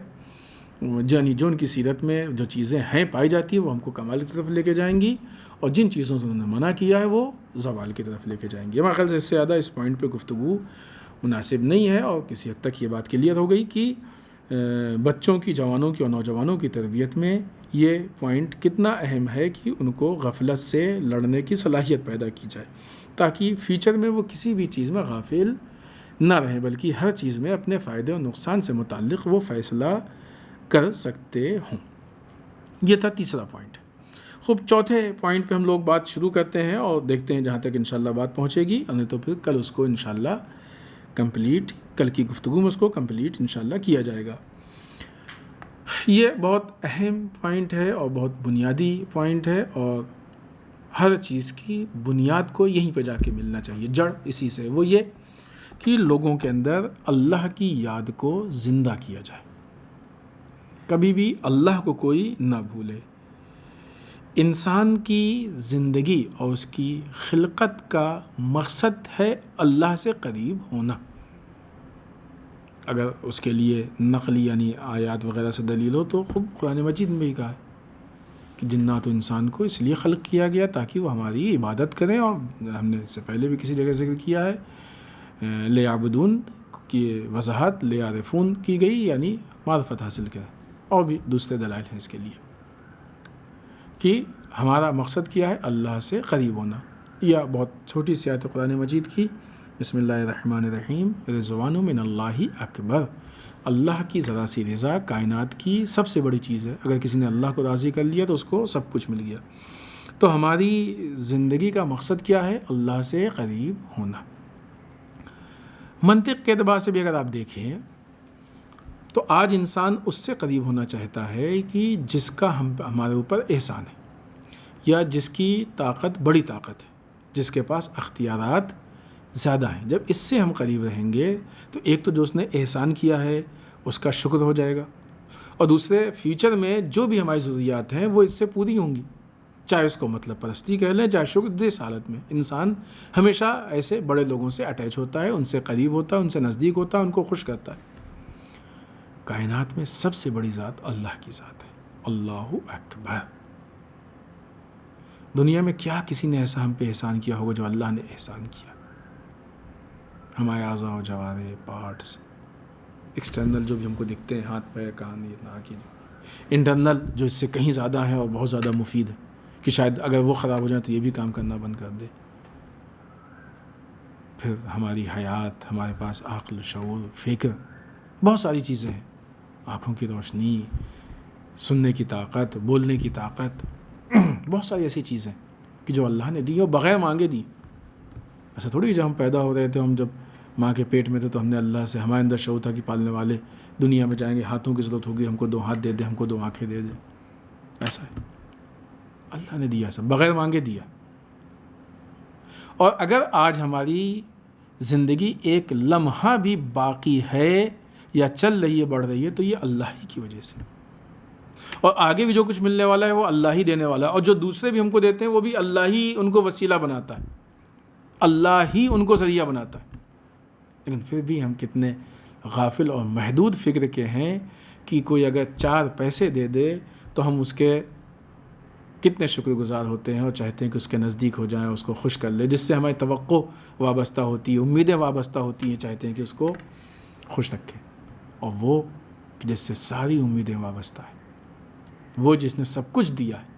Speaker 1: یعنی جو ان کی سیرت میں جو چیزیں ہیں پائی جاتی ہیں وہ ہم کو کمال کی طرف لے کے جائیں گی، اور جن چیزوں سے انہوں نے منع کیا ہے وہ زوال کی طرف لے کے جائیں گی. ہمارے خیال سے اس سے زیادہ اس پوائنٹ پہ گفتگو مناسب نہیں ہے، اور کسی حد تک یہ بات کلیئر ہو گئی کہ بچوں کی، جوانوں کی اور نوجوانوں کی تربیت میں یہ پوائنٹ کتنا اہم ہے کہ ان کو غفلت سے لڑنے کی صلاحیت پیدا کی جائے، تاکہ فیوچر میں وہ کسی بھی چیز میں غافل نہ رہیں، بلکہ ہر چیز میں اپنے فائدے اور نقصان سے متعلق وہ فیصلہ کر سکتے ہوں. یہ تھا تیسرا پوائنٹ. خوب، چوتھے پوائنٹ پہ ہم لوگ بات شروع کرتے ہیں اور دیکھتے ہیں جہاں تک انشاءاللہ بات پہنچے گی، نہیں تو پھر کل اس کو انشاءاللہ کمپلیٹ، کل کی گفتگو میں اس کو کمپلیٹ انشاءاللہ کیا جائے گا. یہ بہت اہم پوائنٹ ہے اور بہت بنیادی پوائنٹ ہے، اور ہر چیز کی بنیاد کو یہیں پہ جا کے ملنا چاہیے، جڑ اسی سے. وہ یہ کہ لوگوں کے اندر اللہ کی یاد کو زندہ کیا جائے. کبھی بھی اللہ کو کوئی نہ بھولے. انسان کی زندگی اور اس کی خلقت کا مقصد ہے اللہ سے قریب ہونا. اگر اس کے لیے نقلی یعنی آیات وغیرہ سے دلیل ہو تو خود قرآن مجید میں بھی کہا ہے کہ جنات و انسان کو اس لیے خلق کیا گیا تاکہ وہ ہماری عبادت کریں، اور ہم نے اس سے پہلے بھی کسی جگہ ذکر کیا ہے لیعبدون کی وضاحت لیعرفون کی گئی، یعنی معرفت حاصل کریں. اور بھی دوسرے دلائل ہیں اس کے لیے کہ ہمارا مقصد کیا ہے، اللہ سے قریب ہونا. یا بہت چھوٹی سی آیت قرآن مجید کی، بسم اللہ الرحمن الرحیم، رضوان من اللہ اکبر. اللہ کی ذرا سی رضا کائنات کی سب سے بڑی چیز ہے. اگر کسی نے اللہ کو راضی کر لیا تو اس کو سب کچھ مل گیا. تو ہماری زندگی کا مقصد کیا ہے؟ اللہ سے قریب ہونا. منطق کے اعتبار سے بھی اگر آپ دیکھیں تو آج انسان اس سے قریب ہونا چاہتا ہے کہ جس کا ہمارے اوپر احسان ہے، یا جس کی طاقت بڑی طاقت ہے، جس کے پاس اختیارات زیادہ ہیں. جب اس سے ہم قریب رہیں گے تو ایک تو جو اس نے احسان کیا ہے اس کا شکر ہو جائے گا، اور دوسرے فیوچر میں جو بھی ہماری ضروریات ہیں وہ اس سے پوری ہوں گی. چاہے اس کو مطلب پرستی کہہ لیں، چاہے شکر. جس حالت میں انسان ہمیشہ ایسے بڑے لوگوں سے اٹیچ ہوتا ہے، ان سے قریب ہوتا ہے، ان سے نزدیک ہوتا ہے، ان کو خوش کرتا ہے. کائنات میں سب سے بڑی ذات اللہ کی ذات ہے. اللہ اکبر. دنیا میں کیا کسی نے ایسا ہم پہ احسان کیا ہوگا جو اللہ نے احسان کیا؟ ہمارے اعضاء و جوارح، پارٹس، ایکسٹرنل جو بھی ہم کو دکھتے ہیں، ہاتھ پیر کان، یہ ناک، انٹرنل جو اس سے کہیں زیادہ ہیں اور بہت زیادہ مفید ہے کہ شاید اگر وہ خراب ہو جائیں تو یہ بھی کام کرنا بند کر دے. پھر ہماری حیات، ہمارے پاس عقل، شعور، فکر، بہت ساری چیزیں ہیں. آنکھوں کی روشنی، سننے کی طاقت، بولنے کی طاقت، بہت ساری ایسی چیزیں کہ جو اللہ نے دی اور بغیر مانگے دی. ایسا تھوڑی جب ہم پیدا ہو رہے تھے، ہم جب ماں کے پیٹ میں تھے تو ہم نے اللہ سے، ہمارے اندر شعور تھا کہ پالنے والے دنیا میں جائیں گے، ہاتھوں کی ضرورت ہوگی، ہم کو 2 ہاتھ دے دے، ہم کو 2 آنکھیں دے دے. ایسا ہے اللہ نے دیا، ایسا بغیر مانگے دیا. اور اگر آج ہماری زندگی ایک لمحہ بھی باقی ہے یا چل رہی ہے، بڑھ رہی ہے، تو یہ اللہ ہی کی وجہ سے، اور آگے بھی جو کچھ ملنے والا ہے وہ اللہ ہی دینے والا ہے، اور جو دوسرے بھی ہم کو دیتے ہیں وہ بھی اللہ ہی ان کو وسیلہ بناتا ہے، اللہ ہی ان کو ذریعہ بناتا ہے۔ لیکن پھر بھی ہم کتنے غافل اور محدود فکر کے ہیں کہ کوئی اگر 4 پیسے دے دے تو ہم اس کے کتنے شکر گزار ہوتے ہیں اور چاہتے ہیں کہ اس کے نزدیک ہو جائیں، اس کو خوش کر لے، جس سے ہماری توقع وابستہ ہوتی ہے، امیدیں وابستہ ہوتی ہیں، چاہتے ہیں کہ اس کو خوش رکھیں، اور وہ جس سے ساری امیدیں وابستہ ہیں، وہ جس نے سب کچھ دیا ہے،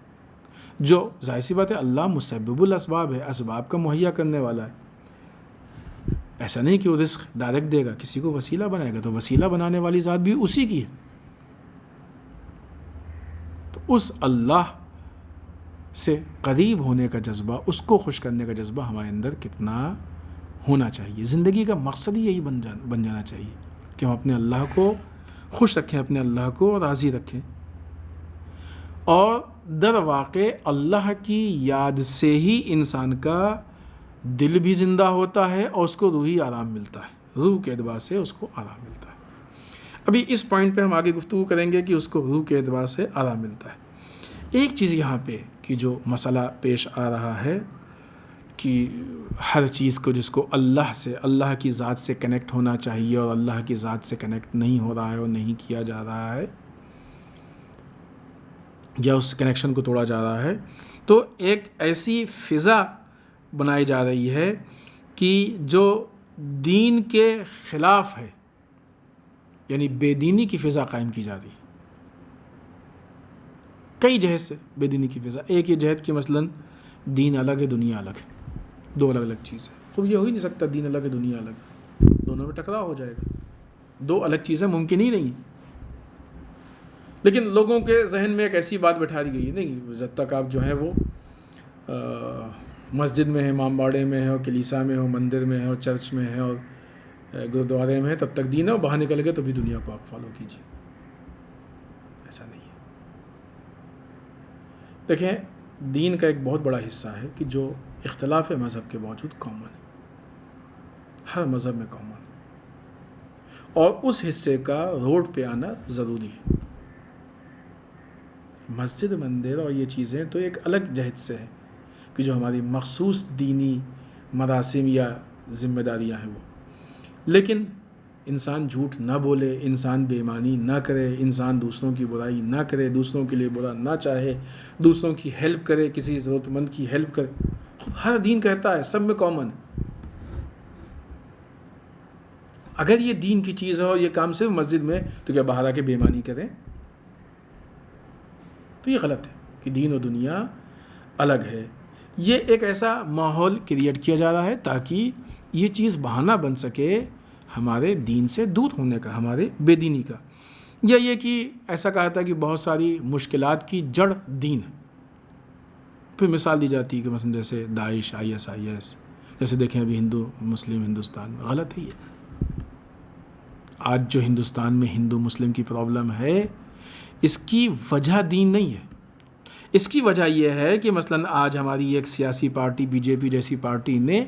Speaker 1: جو ظاہر سی بات ہے اللہ مسبب الاسباب ہے، اسباب کا مہیا کرنے والا ہے۔ ایسا نہیں کہ وہ رزق ڈائریکٹ دے گا، کسی کو وسیلہ بنائے گا، تو وسیلہ بنانے والی ذات بھی اسی کی ہے۔ تو اس اللہ سے قریب ہونے کا جذبہ، اس کو خوش کرنے کا جذبہ ہمارے اندر کتنا ہونا چاہیے۔ زندگی کا مقصد ہی یہی بن جانا چاہیے کہ ہم اپنے اللہ کو خوش رکھیں، اپنے اللہ کو راضی رکھیں، اور در واقع اللہ کی یاد سے ہی انسان کا دل بھی زندہ ہوتا ہے اور اس کو روحی آرام ملتا ہے، روح کے اعتبار سے اس کو آرام ملتا ہے۔ ابھی اس پوائنٹ پہ ہم آگے گفتگو کریں گے کہ اس کو روح کے اعتبار سے آرام ملتا ہے۔ ایک چیز یہاں پہ کہ جو مسئلہ پیش آ رہا ہے کہ ہر چیز کو جس کو اللہ سے، اللہ کی ذات سے کنیکٹ ہونا چاہیے اور اللہ کی ذات سے کنیکٹ نہیں ہو رہا ہے اور نہیں کیا جا رہا ہے، یا اس کنیکشن کو توڑا جا رہا ہے، تو ایک ایسی فضا بنائی جا رہی ہے کہ جو دین کے خلاف ہے، یعنی بے دینی کی فضا قائم کی جا رہی ہے، کئی جہت سے بے دینی کی فضا۔ ایک یہ جہت کہ مثلا دین الگ ہے، دنیا الگ ہے، دو الگ الگ چیز ہے۔ خوب یہ ہو ہی نہیں سکتا دین الگ ہے، دنیا الگ ہے، دونوں میں ٹکراؤ ہو جائے گا، دو الگ چیزیں ممکن ہی نہیں ہیں۔ لیکن لوگوں کے ذہن میں ایک ایسی بات بٹھا دی گئی ہے، نہیں جب تک آپ جو ہیں وہ مسجد میں ہیں، امام باڑے میں ہیں، اور کلیسا میں ہو، مندر میں ہے، اور چرچ میں ہے، اور گرودوارے میں ہے، تب تک دین ہے، اور باہر نکل گئے تو بھی دنیا کو آپ فالو کیجیے۔ ایسا نہیں ہے۔ دیکھیں، دین کا ایک بہت بڑا حصہ ہے کہ جو اختلاف مذہب کے باوجود کامن ہے، ہر مذہب میں کامن ہے، اور اس حصے کا روڈ پہ آنا ضروری ہے۔ مسجد، مندر اور یہ چیزیں تو ایک الگ جہت سے ہیں کہ جو ہماری مخصوص دینی مراسم یا ذمہ داریاں ہیں وہ، لیکن انسان جھوٹ نہ بولے، انسان بے ایمانی نہ کرے، انسان دوسروں کی برائی نہ کرے، دوسروں کے لیے برا نہ چاہے، دوسروں کی ہیلپ کرے، کسی ضرورت مند کی ہیلپ کرے، ہر دین کہتا ہے، سب میں کامن ہے۔ اگر یہ دین کی چیز ہے اور یہ کام صرف مسجد میں، تو کیا باہر آ کے بے ایمانی کریں؟ تو یہ غلط ہے کہ دین و دنیا الگ ہے۔ یہ ایک ایسا ماحول کریٹ کیا جا رہا ہے تاکہ یہ چیز بہانہ بن سکے ہمارے دین سے دور ہونے کا، ہمارے بے دینی کا، یا یہ کہ ایسا کہا تھا کہ بہت ساری مشکلات کی جڑ دین ہے۔ پھر مثال دی جاتی ہے کہ مثلا جیسے داعش، IS، جیسے دیکھیں ابھی ہندو مسلم ہندوستان میں، غلط ہے یہ۔ آج جو ہندوستان میں ہندو مسلم کی پرابلم ہے، اس کی وجہ دین نہیں ہے۔ اس کی وجہ یہ ہے کہ مثلا آج ہماری ایک سیاسی پارٹی BJP جیسی پارٹی نے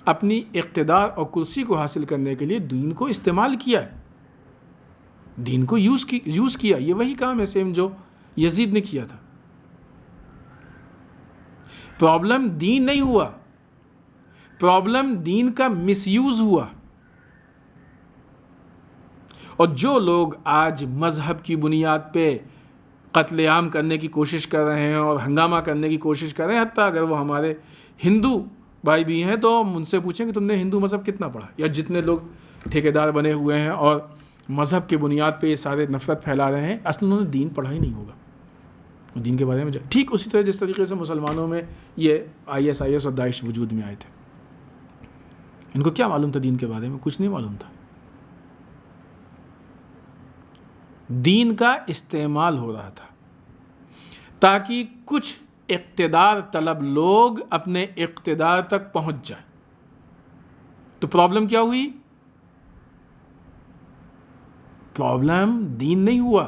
Speaker 1: اپنی اقتدار اور کرسی کو حاصل کرنے کے لیے دین کو استعمال کیا ہے، دین کو یوز کیا۔ یہ وہی کام ہے سیم جو یزید نے کیا تھا۔ پرابلم دین نہیں ہوا، پرابلم دین کا مس یوز ہوا۔ اور جو لوگ آج مذہب کی بنیاد پہ قتل عام کرنے کی کوشش کر رہے ہیں اور ہنگامہ کرنے کی کوشش کر رہے ہیں، حتیٰ اگر وہ ہمارے ہندو بھائی بھی ہیں تو ہم ان سے پوچھیں کہ تم نے ہندو مذہب کتنا پڑھا، یا جتنے لوگ ٹھیکیدار بنے ہوئے ہیں اور مذہب کی بنیاد پہ یہ سارے نفرت پھیلا رہے ہیں، اصل انہوں نے دین پڑھا ہی نہیں ہوگا۔ دین کے بارے میں ٹھیک اسی طرح جس طریقے سے مسلمانوں میں یہ IS اور داعش وجود میں آئے تھے، ان کو کیا معلوم تھا دین کے بارے میں؟ کچھ نہیں معلوم تھا۔ دین کا استعمال ہو رہا تھا تاکہ کچھ اقتدار طلب لوگ اپنے اقتدار تک پہنچ جائیں۔ تو پرابلم کیا ہوئی؟ پرابلم دین نہیں ہوا،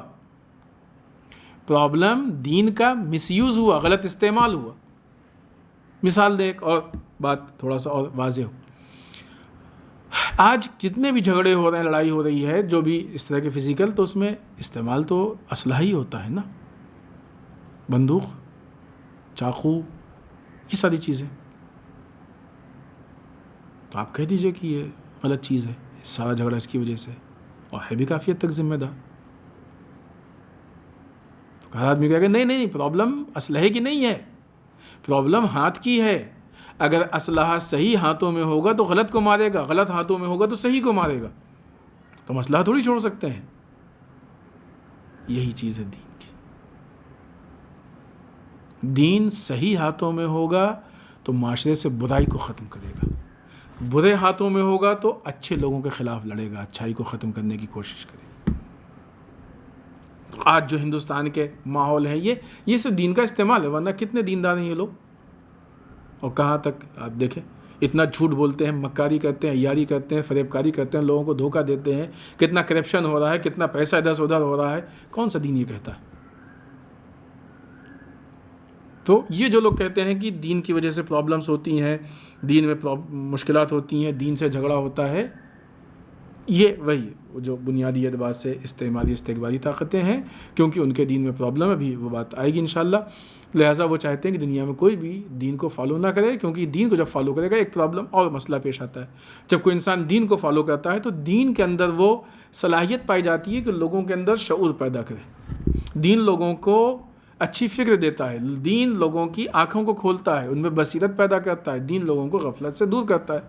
Speaker 1: پرابلم دین کا مس یوز ہوا، غلط استعمال ہوا۔ مثال دے ایک اور بات تھوڑا سا اور واضح ہو۔ آج جتنے بھی جھگڑے ہو رہے ہیں، لڑائی ہو رہی ہے، جو بھی اس طرح کے فزیکل، تو اس میں استعمال تو اسلحہ ہی ہوتا ہے نا، بندوق، چاقو، یہ ساری چیزیں. تو آپ کہہ دیجئے کہ یہ غلط چیز ہے، سارا جھگڑا اس کی وجہ سے، اور ہے بھی کافی حد تک ذمہ دار. تو ہر آدمی کہے گا نہیں، پرابلم اسلحے کی نہیں ہے، پرابلم ہاتھ کی ہے. اگر اسلحہ صحیح ہاتھوں میں ہوگا تو غلط کو مارے گا، غلط ہاتھوں میں ہوگا تو صحیح کو مارے گا. تو مسئلہ تھوڑی چھوڑ سکتے ہیں. یہی چیز ہے دین کی. دین صحیح ہاتھوں میں ہوگا تو معاشرے سے برائی کو ختم کرے گا، برے ہاتھوں میں ہوگا تو اچھے لوگوں کے خلاف لڑے گا، اچھائی کو ختم کرنے کی کوشش کرے گا. آج جو ہندوستان کے ماحول ہے، یہ صرف دین کا استعمال ہے، ورنہ کتنے دیندار ہیں یہ لوگ، اور کہاں تک آپ دیکھیں اتنا جھوٹ بولتے ہیں، مکاری کرتے ہیں، عیاری کرتے ہیں، فریب کاری کرتے ہیں، لوگوں کو دھوکہ دیتے ہیں، کتنا کرپشن ہو رہا ہے، کتنا پیسہ ادھر سے ادھر ہو رہا ہے. کون سا دین یہ کہتا ہے؟ تو یہ جو لوگ کہتے ہیں کہ دین کی وجہ سے پرابلمس ہوتی ہیں، دین میں مشکلات ہوتی ہیں، دین سے جھگڑا ہوتا ہے، یہ وہی جو بنیادی اعتبار سے استعماری طاقتیں ہیں، کیونکہ ان کے دین میں پرابلم ہے. ابھی وہ بات آئے گی انشاءاللہ. لہٰذا وہ چاہتے ہیں کہ دنیا میں کوئی بھی دین کو فالو نہ کرے، کیونکہ دین کو جب فالو کرے گا ایک پرابلم اور مسئلہ پیش آتا ہے. جب کوئی انسان دین کو فالو کرتا ہے تو دین کے اندر وہ صلاحیت پائی جاتی ہے کہ لوگوں کے اندر شعور پیدا کرے. دین لوگوں کو اچھی فکر دیتا ہے، دین لوگوں کی آنکھوں کو کھولتا ہے، ان میں بصیرت پیدا کرتا ہے، دین لوگوں کو غفلت سے دور کرتا ہے.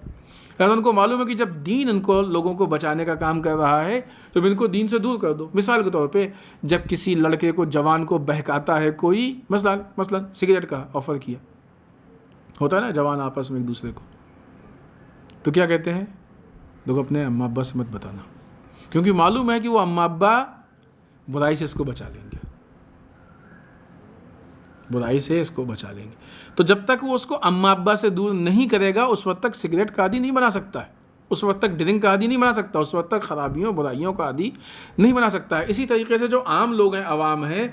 Speaker 1: لہٰذا ان کو معلوم ہے کہ جب دین ان کو لوگوں کو بچانے کا کام کر رہا ہے تو ان کو دین سے دور کر دو. مثال کے طور پہ جب کسی لڑکے کو، جوان کو بہکاتا ہے کوئی، مثلا سگریٹ کا آفر کیا ہوتا ہے نا جوان آپس میں ایک دوسرے کو، تو کیا کہتے ہیں لوگ؟ اپنے اماں ابا سے مت بتانا، کیونکہ معلوم ہے کہ وہ اماں ابا برائی سے اس کو بچا لیں گے، برائی سے اس کو بچا لیں گے. تو جب تک وہ اس کو اماں ابا سے دور نہیں کرے گا، اس وقت تک سگریٹ کا عادی نہیں بنا سکتا ہے، اس وقت تک ڈرنک کا عادی نہیں بنا سکتا، اس وقت تک خرابیوں برائیوں کا عادی نہیں بنا سکتا ہے. اسی طریقے سے جو عام لوگ ہیں، عوام ہیں،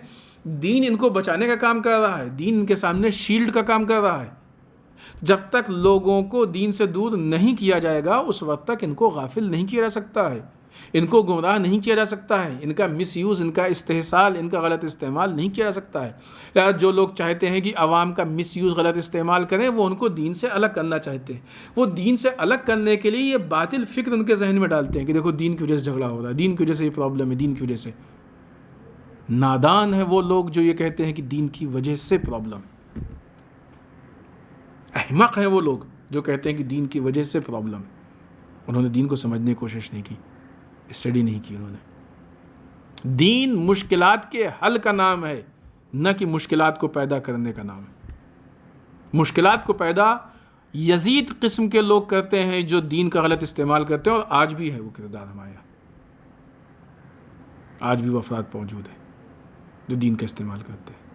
Speaker 1: دین ان کو بچانے کا کام کر رہا ہے، دین ان کے سامنے شیلڈ کا کام کر رہا ہے. جب تک لوگوں کو دین سے دور نہیں کیا جائے گا، اس وقت تک ان کو غافل نہیں کیا جا سکتا ہے، ان کو گمراہ نہیں کیا جا سکتا ہے، ان کا مس یوز، ان کا استحصال، ان کا غلط استعمال نہیں کیا جا سکتا ہے. لہٰذا جو لوگ چاہتے ہیں کہ عوام کا مس یوز، غلط استعمال کریں، وہ ان کو دین سے الگ کرنا چاہتے ہیں. وہ دین سے الگ کرنے کے لیے یہ باطل فکر ان کے ذہن میں ڈالتے ہیں کہ دیکھو دین کی وجہ سے جھگڑا ہو رہا ہے، دین کی وجہ سے یہ پرابلم ہے، دین کی وجہ سے. نادان ہیں وہ لوگ جو یہ کہتے ہیں کہ دین کی وجہ سے پرابلم ہے. احمق ہیں وہ لوگ جو کہتے ہیں کہ دین کی وجہ سے پرابلم ہے. انہوں نے دین کو سمجھنے کی کوشش نہیں کی، اسٹڈی نہیں کی انہوں نے. دین مشکلات کے حل کا نام ہے، نہ کہ مشکلات کو پیدا کرنے کا نام ہے. مشکلات کو پیدا یزید قسم کے لوگ کرتے ہیں جو دین کا غلط استعمال کرتے ہیں، اور آج بھی ہے وہ کردار ہمارے یہاں. آج بھی وہ افراد موجود ہیں جو دین کا استعمال کرتے ہیں.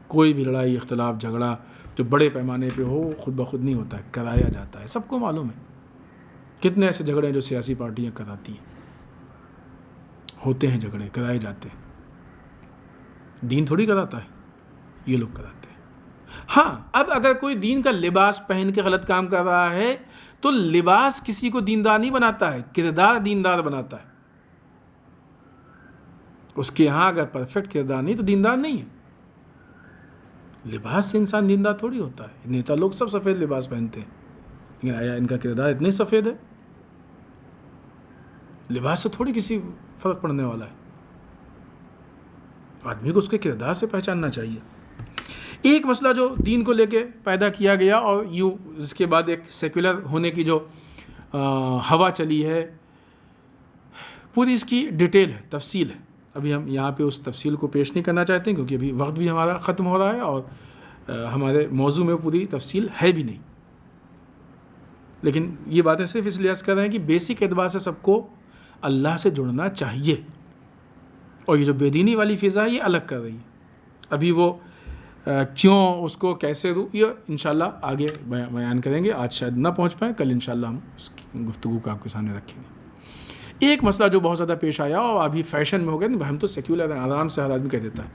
Speaker 1: کوئی بھی لڑائی، اختلاف، جھگڑا جو بڑے پیمانے پہ ہو خود بخود نہیں ہوتا ہے، کرایا جاتا ہے. سب کو معلوم ہے کتنے ایسے جھگڑے ہیں جو سیاسی پارٹیاں کراتی ہیں، ہوتے ہیں جھگڑے، کرائے جاتے ہیں. دین تھوڑی کراتا ہے، یہ لوگ کراتے ہیں. ہاں، اب اگر کوئی دین کا لباس پہن کے غلط کام کر رہا ہے تو لباس کسی کو دیندار نہیں بناتا ہے، کردار دیندار بناتا ہے. اس کے یہاں اگر پرفیکٹ کردار نہیں تو دیندار نہیں ہے. لباس سے انسان دیندار تھوڑی ہوتا ہے. نیتا لوگ سب سفید لباس پہنتے ہیں، لیکن آیا ان کا کردار اتنے سفید ہے؟ لباس سے تھوڑی کسی فرق پڑنے والا ہے. آدمی کو اس کے کردار سے پہچاننا چاہیے. ایک مسئلہ جو دین کو لے کے پیدا کیا گیا اور یوں اس کے بعد ایک سیکولر ہونے کی جو ہوا چلی ہے، پوری اس کی ڈیٹیل ہے، تفصیل ہے. ابھی ہم یہاں پہ اس تفصیل کو پیش نہیں کرنا چاہتے ہیں کیونکہ ابھی وقت بھی ہمارا ختم ہو رہا ہے اور ہمارے موضوع میں پوری تفصیل ہے بھی نہیں. لیکن یہ باتیں صرف اس لیے کر رہے ہیں کہ بیسک اعتبار سے سب کو اللہ سے جڑنا چاہیے. اور یہ جو بے دینی والی فضا ہے یہ الگ کر رہی ہے. ابھی وہ کیوں، اس کو کیسے یہ انشاءاللہ آگے بیان کریں گے. آج شاید نہ پہنچ پائیں، کل انشاءاللہ ہم اس کی گفتگو کو آپ کے سامنے رکھیں گے. ایک مسئلہ جو بہت زیادہ پیش آیا اور ابھی فیشن میں ہو گیا، ہم تو سیکولر ہیں، آرام سے ہر آدمی کہہ دیتا ہے.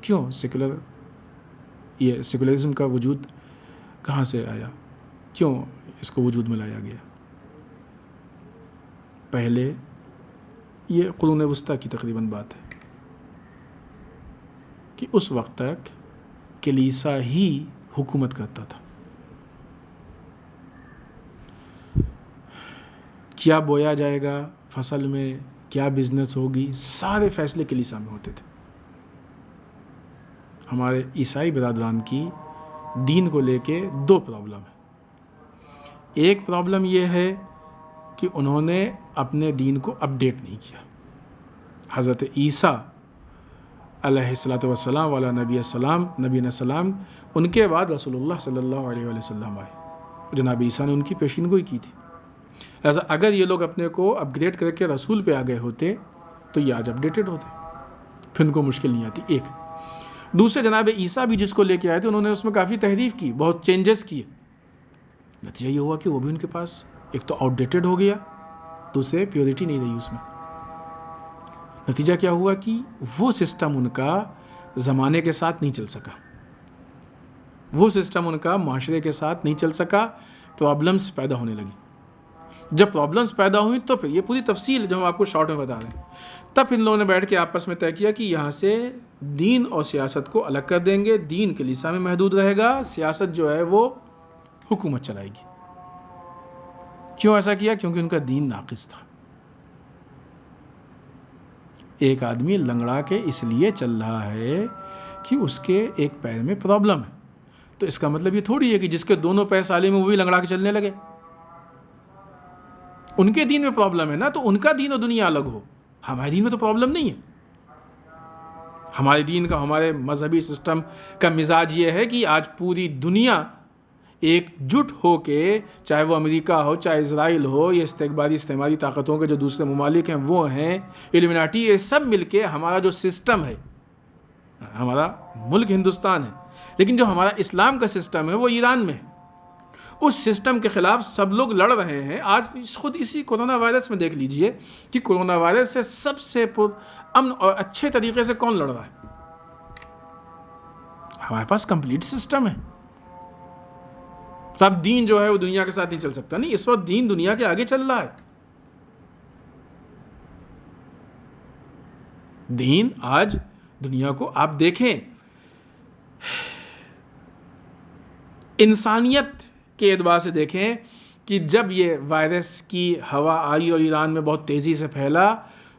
Speaker 1: کیوں سیکولر؟ یہ سیکولرزم کا وجود کہاں سے آیا؟ کیوں اس کو وجود میں لایا گیا؟ پہلے، یہ قرون وسطیٰ کی تقریباً بات ہے، کہ اس وقت تک کلیسا ہی حکومت کرتا تھا. کیا بویا جائے گا فصل میں، کیا بزنس ہوگی، سارے فیصلے کلیسا میں ہوتے تھے. ہمارے عیسائی برادران کی دین کو لے کے دو پرابلم ہیں. ایک پرابلم یہ ہے کہ انہوں نے اپنے دین کو اپڈیٹ نہیں کیا. حضرت عیسیٰ علیہ السلام والا نبی السلام ان کے بعد رسول اللہ صلی اللہ علیہ وسلم آئے. جناب عیسیٰ نے ان کی پیشین گوئی کی تھی. لہٰذا اگر یہ لوگ اپنے کو اپ گریڈ کر کے رسول پہ آ گئے ہوتے تو یہ آج اپڈیٹڈ ہوتے، پھر ان کو مشکل نہیں آتی. ایک دوسرے جناب عیسیٰ بھی جس کو لے کے آئے تھے انہوں نے اس میں کافی تحریف کی، بہت چینجز کیے. نتیجہ یہ ہوا کہ وہ بھی ان کے پاس ایک تو آؤٹ ڈیٹڈ ہو گیا، دوسرے پیورٹی نہیں رہی اس میں. نتیجہ کیا ہوا کہ وہ سسٹم ان کا زمانے کے ساتھ نہیں چل سکا، وہ سسٹم ان کا معاشرے کے ساتھ نہیں چل سکا. پرابلمس پیدا ہونے لگی. جب پرابلمس پیدا ہوئی تو پھر یہ پوری تفصیل جو ہم آپ کو شارٹ میں بتا رہے ہیں، تب ان لوگوں نے بیٹھ کے آپس میں طے کیا کہ یہاں سے دین اور سیاست کو الگ کر دیں گے. دین کلیسا میں محدود رہے گا، سیاست جو ہے وہ حکومت چلائے گی. کیوں ایسا کیا؟ کیونکہ ان کا دین ناقص تھا. ایک آدمی لنگڑا کے اس لیے چل رہا ہے کہ اس کے ایک پیر میں پرابلم ہے، تو اس کا مطلب یہ تھوڑی ہے کہ جس کے دونوں پیر سالم ہیں وہ بھی لنگڑا کے چلنے لگے. ان کے دین میں پرابلم ہے نا، تو ان کا دین و دنیا الگ ہو. ہمارے دین میں تو پرابلم نہیں ہے. ہمارے دین کا، ہمارے مذہبی سسٹم کا مزاج یہ ہے کہ آج پوری دنیا ایک جٹ ہو کے، چاہے وہ امریکہ ہو، چاہے اسرائیل ہو، یہ استعماری طاقتوں کے جو دوسرے ممالک ہیں وہ ہیں، ایلومیناٹی، یہ سب مل کے ہمارا جو سسٹم ہے، ہمارا ملک ہندوستان ہے، لیکن جو ہمارا اسلام کا سسٹم ہے وہ ایران میں ہے. اس سسٹم کے خلاف سب لوگ لڑ رہے ہیں. آج خود اسی کورونا وائرس میں دیکھ لیجئے کہ کورونا وائرس سے سب سے پر امن اور اچھے طریقے سے کون لڑ رہا ہے؟ ہمارے پاس کمپلیٹ سسٹم ہے. اب دین جو ہے وہ دنیا کے ساتھ نہیں چل سکتا. نہیں، اس وقت دین دنیا کے آگے چل رہا ہے. دین آج دنیا کو آپ دیکھیں، انسانیت کے اعتبار سے دیکھیں کہ جب یہ وائرس کی ہوا آئی اور ایران میں بہت تیزی سے پھیلا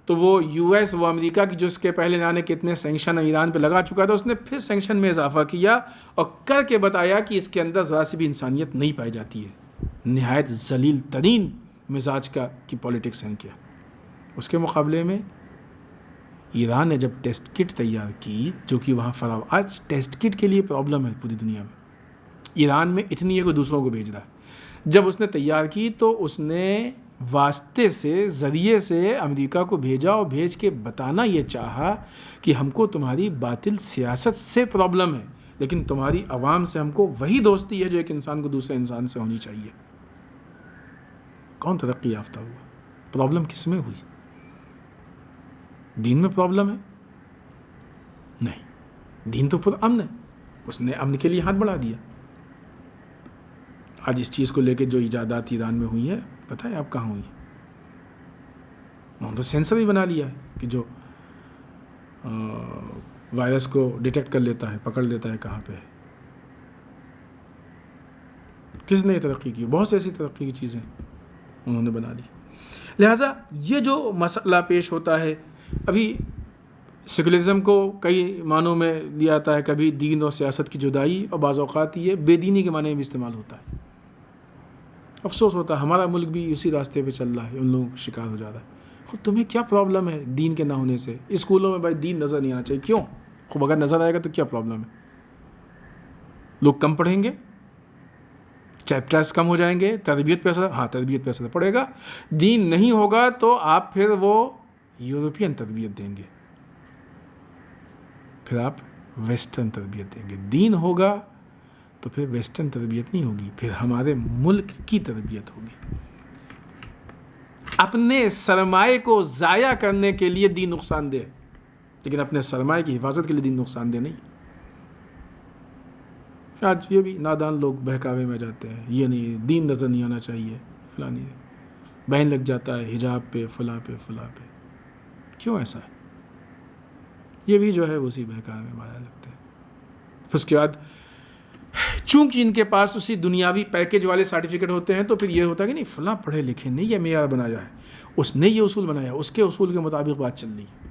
Speaker 1: تو وہ یو ایس، وہ امریکہ کی جو اس کے پہلے جانے کتنے سینکشن ایران پہ لگا چکا تھا، اس نے پھر سینکشن میں اضافہ کیا اور کر کے بتایا کہ اس کے اندر ذرا سی بھی انسانیت نہیں پائی جاتی ہے. نہایت ذلیل ترین مزاج کی پولیٹکس ہیں کیا. اس کے مقابلے میں ایران نے جب ٹیسٹ کٹ تیار کی، جو کہ وہاں آج ٹیسٹ کٹ کے لیے پرابلم ہے پوری دنیا میں. ایران میں اتنی ہے کہ دوسروں کو بھیج رہا ہے. جب اس نے تیار کی تو اس نے واسطے سے، ذریعے سے امریکہ کو بھیجا اور بھیج کے بتانا یہ چاہا کہ ہم کو تمہاری باطل سیاست سے پرابلم ہے، لیکن تمہاری عوام سے ہم کو وہی دوستی ہے جو ایک انسان کو دوسرے انسان سے ہونی چاہیے. کون ترقی یافتہ ہوا؟ پرابلم کس میں ہوئی؟ دین میں پرابلم ہے؟ نہیں، دین تو پر امن ہے. اس نے امن کے لیے ہاتھ بڑھا دیا. آج اس چیز کو لے کے جو ایجادات ایران میں ہوئی ہیں، پتہ ہے آپ کہاں ہوئی؟ انہوں نے تو سینسر ہی بنا لیا ہے کہ جو وائرس کو ڈیٹیکٹ کر لیتا ہے، پکڑ لیتا ہے کہاں پہ ہے. کس نے ترقی کی؟ بہت سی ایسی ترقی کی چیزیں انہوں نے بنا لی. لہٰذا یہ جو مسئلہ پیش ہوتا ہے، ابھی سیکولرزم کو کئی معنوں میں لیا جاتا ہے، کبھی دین اور سیاست کی جدائی، اور بعض اوقات یہ بے دینی کے معنی میں استعمال ہوتا ہے. افسوس ہوتا ہے ہمارا ملک بھی اسی راستے پہ چل رہا ہے، ان لوگوں کا شکار ہو جا رہا ہے. خود تمہیں کیا پرابلم ہے دین کے نہ ہونے سے؟ اسکولوں میں بھائی دین نظر نہیں آنا چاہیے. کیوں؟ خوب اگر نظر آئے گا تو کیا پرابلم ہے؟ لوگ کم پڑھیں گے، چیپٹرز کم ہو جائیں گے، تربیت پہ اثر، ہاں تربیت پہ اثر پڑے گا. دین نہیں ہوگا تو آپ پھر وہ یورپین تربیت دیں گے، پھر آپ ویسٹرن تربیت دیں گے. دین ہوگا تو پھر ویسٹرن تربیت نہیں ہوگی، پھر ہمارے ملک کی تربیت ہوگی. اپنے سرمایے کو ضائع کرنے کے لیے دین نقصان دہ، لیکن اپنے سرمایے کی حفاظت کے لیے دین نقصان دہ نہیں. آج یہ بھی نادان لوگ بہکاوے میں جاتے ہیں، یہ نہیں، دین نظر نہیں آنا چاہیے فلانی. بین لگ جاتا ہے حجاب پہ، فلاں پہ، فلاں پہ. کیوں ایسا ہے؟ یہ بھی جو ہے اسی بہکار میں مایا لگتے ہیں. پھر اس کے بعد چونکہ ان کے پاس اسی دنیاوی پیکج والے سرٹیفکیٹ ہوتے ہیں تو پھر یہ ہوتا ہے کہ نہیں فلاں پڑھے لکھے نہیں، یہ معیار بنایا ہے، اس نے یہ اصول بنایا، اس کے اصول کے مطابق بات چل رہی ہے.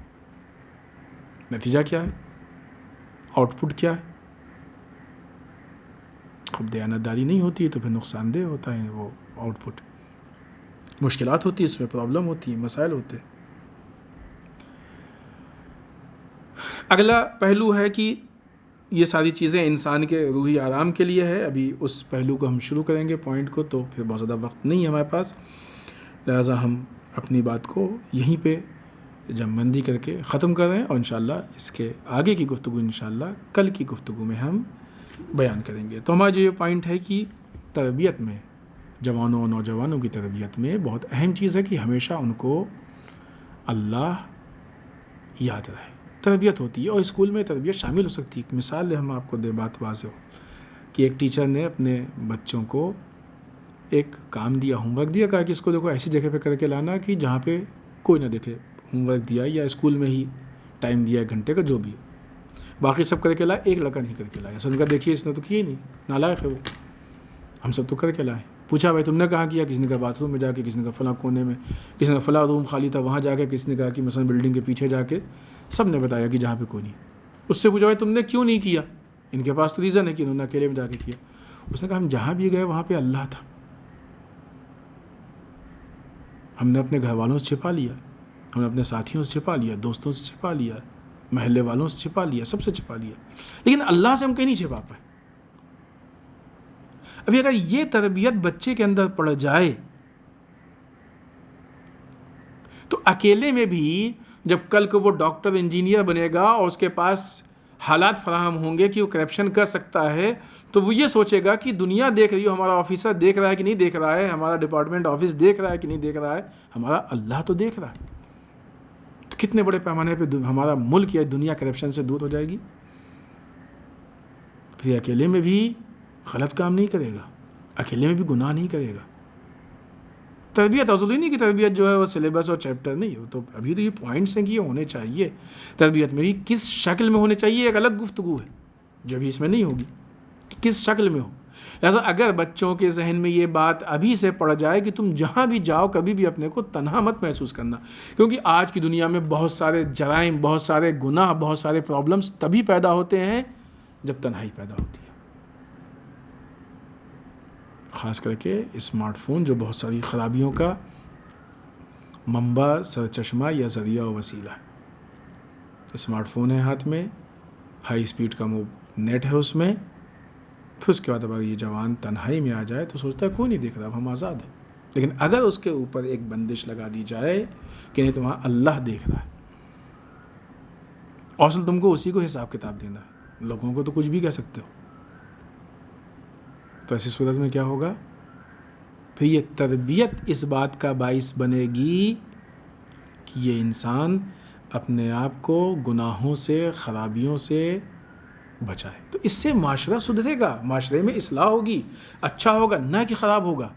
Speaker 1: نتیجہ کیا ہے؟ آؤٹ پٹ کیا ہے؟ خود دیانتداری نہیں ہوتی ہے تو پھر نقصان دہ ہوتا ہے وہ آؤٹ پٹ. مشکلات ہوتی ہے، اس میں پرابلم ہوتی ہے، مسائل ہوتے ہیں. اگلا پہلو ہے کہ یہ ساری چیزیں انسان کے روحی آرام کے لیے ہے. ابھی اس پہلو کو ہم شروع کریں گے پوائنٹ کو، تو پھر بہت زیادہ وقت نہیں ہے ہمارے پاس، لہٰذا ہم اپنی بات کو یہیں پہ جم بندی کر کے ختم کر رہے ہیں، اور انشاءاللہ اس کے آگے کی گفتگو انشاءاللہ کل کی گفتگو میں ہم بیان کریں گے. تو ہمارا جو یہ پوائنٹ ہے کہ تربیت میں، جوانوں اور نوجوانوں کی تربیت میں بہت اہم چیز ہے کہ ہمیشہ ان کو اللہ یاد رہے. تربیت ہوتی ہے اور اسکول میں تربیت شامل ہو سکتی ہے. ایک مثال ہم آپ کو دے، بات واضح ہو کہ ایک ٹیچر نے اپنے بچوں کو ایک کام دیا، ہوم ورک دیا، کہا کہ اس کو دیکھو ایسی جگہ پہ کر کے لانا کہ جہاں پہ کوئی نہ دیکھے. ہوم ورک دیا یا اسکول میں ہی ٹائم دیا 1 گھنٹے کا جو بھی ہو، باقی سب کر کے لائے، ایک لڑکا نہیں کر کے لایا. سب نے کہا دیکھیے اس نے تو کیا ہی نہیں، نالائق ہے وہ، ہم سب تو کر کے لائے. پوچھا بھائی تم نے کہاں کیا؟ کسی نے کہا باتھ روم میں جا کے، کسی نے کہا فلاں کونے میں، کسی نے فلاں روم خالی تھا وہاں جا کے، کسی نے کہا کہ مثلا بلڈنگ کے پیچھے جا کے. سب نے بتایا کہ جہاں پہ کوئی نہیں. اس سے پوچھا بھائی تم نے کیوں نہیں کیا؟ ان کے پاس تو ریزن ہے کہ انہوں نے اکیلے میں جا کے کیا. اس نے کہا ہم جہاں بھی گئے وہاں پہ اللہ تھا، ہم نے اپنے گھر والوں سے چھپا لیا، ہم نے اپنے ساتھیوں سے چھپا لیا، دوستوں سے چھپا لیا، محلے والوں سے چھپا لیا، سب سے چھپا لیا، لیکن اللہ سے ہم کہیں نہیں چھپا پائے. ابھی اگر یہ تربیت بچے کے اندر پڑ جائے تو اکیلے میں بھی جب کل کو وہ ڈاکٹر انجینئر بنے گا اور اس کے پاس حالات فراہم ہوں گے کہ وہ کرپشن کر سکتا ہے، تو وہ یہ سوچے گا کہ دنیا دیکھ رہی ہو، ہمارا آفیسر دیکھ رہا ہے کہ نہیں دیکھ رہا ہے، ہمارا ڈپارٹمنٹ آفس دیکھ رہا ہے کہ نہیں دیکھ رہا ہے، ہمارا اللہ تو دیکھ رہا ہے. تو کتنے بڑے پیمانے پہ ہمارا ملک یا دنیا کرپشن سے دور ہو جائے گی. پھر اکیلے میں بھی غلط کام نہیں کرے گا، اکیلے میں بھی گناہ نہیں کرے گا. تربیت ضروری نہیں کہ تربیت جو ہے وہ سلیبس اور چیپٹر نہیں، تو ابھی تو یہ پوائنٹس ہیں کہ یہ ہونے چاہیے. تربیت میں بھی کس شکل میں ہونے چاہیے ایک الگ گفتگو ہے جو بھی اس میں نہیں ہوگی، کس شکل میں ہو. لہٰذا اگر بچوں کے ذہن میں یہ بات ابھی سے پڑ جائے کہ تم جہاں بھی جاؤ کبھی بھی اپنے کو تنہا مت محسوس کرنا، کیونکہ آج کی دنیا میں بہت سارے جرائم، بہت سارے گناہ، بہت سارے پرابلمس تبھی پیدا ہوتے ہیں جب تنہائی پیدا ہوتی ہے. خاص کر کے اسمارٹ فون جو بہت ساری خرابیوں کا منبع، سرچشمہ یا ذریعہ و وسیلہ ہے. اسمارٹ فون ہے ہاتھ میں، ہائی اسپیڈ کا نیٹ ہے اس میں، پھر اس کے بعد اگر یہ جوان تنہائی میں آ جائے تو سوچتا ہے کوئی نہیں دیکھ رہا، اب ہم آزاد ہیں. لیکن اگر اس کے اوپر ایک بندش لگا دی جائے کہ نہیں تو وہاں اللہ دیکھ رہا ہے، اصل تم کو اسی کو حساب کتاب دینا ہے، لوگوں کو تو کچھ بھی کہہ سکتے ہو. تو ایسی صورت میں کیا ہوگا؟ پھر یہ تربیت اس بات کا باعث بنے گی کہ یہ انسان اپنے آپ کو گناہوں سے، خرابیوں سے بچائے. تو اس سے معاشرہ سدھرے گا، معاشرے میں اصلاح ہوگی، اچھا ہوگا، نہ کہ خراب ہوگا.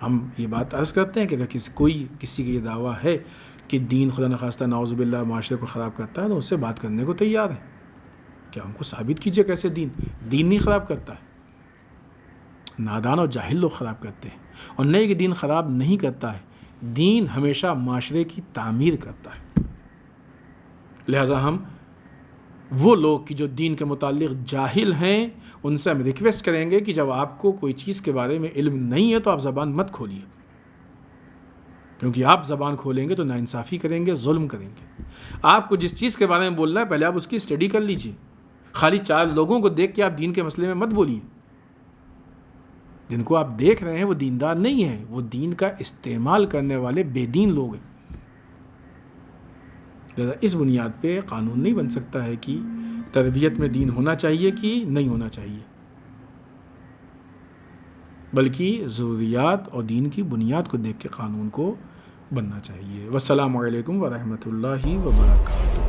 Speaker 1: ہم یہ بات عرض کرتے ہیں کہ اگر کسی کا یہ دعویٰ ہے کہ دین خدا نخواستہ نعوذ باللہ معاشرے کو خراب کرتا ہے تو اس سے بات کرنے کو تیار ہے. کیا ہم کو ثابت کیجئے کیسے دین نہیں خراب کرتا ہے. نادان اور جاہل لوگ خراب کرتے ہیں، اور نہیں کہ دین خراب نہیں کرتا ہے، دین ہمیشہ معاشرے کی تعمیر کرتا ہے. لہٰذا ہم وہ لوگ کی جو دین کے متعلق جاہل ہیں ان سے ہم ریکویسٹ کریں گے کہ جب آپ کو کوئی چیز کے بارے میں علم نہیں ہے تو آپ زبان مت کھولیے، کیونکہ آپ زبان کھولیں گے تو ناانصافی کریں گے، ظلم کریں گے. آپ کو جس چیز کے بارے میں بولنا ہے پہلے آپ اس کی اسٹڈی کر لیجئے. خالی 4 لوگوں کو دیکھ کے آپ دین کے مسئلے میں مت بولیے. جن کو آپ دیکھ رہے ہیں وہ دیندار نہیں ہیں، وہ دین کا استعمال کرنے والے بے دین لوگ ہیں. لہذا اس بنیاد پہ قانون نہیں بن سکتا ہے کہ تربیت میں دین ہونا چاہیے کہ نہیں ہونا چاہیے، بلکہ ضروریات اور دین کی بنیاد کو دیکھ کے قانون کو بننا چاہیے. والسلام علیکم ورحمۃ اللہ وبرکاتہ.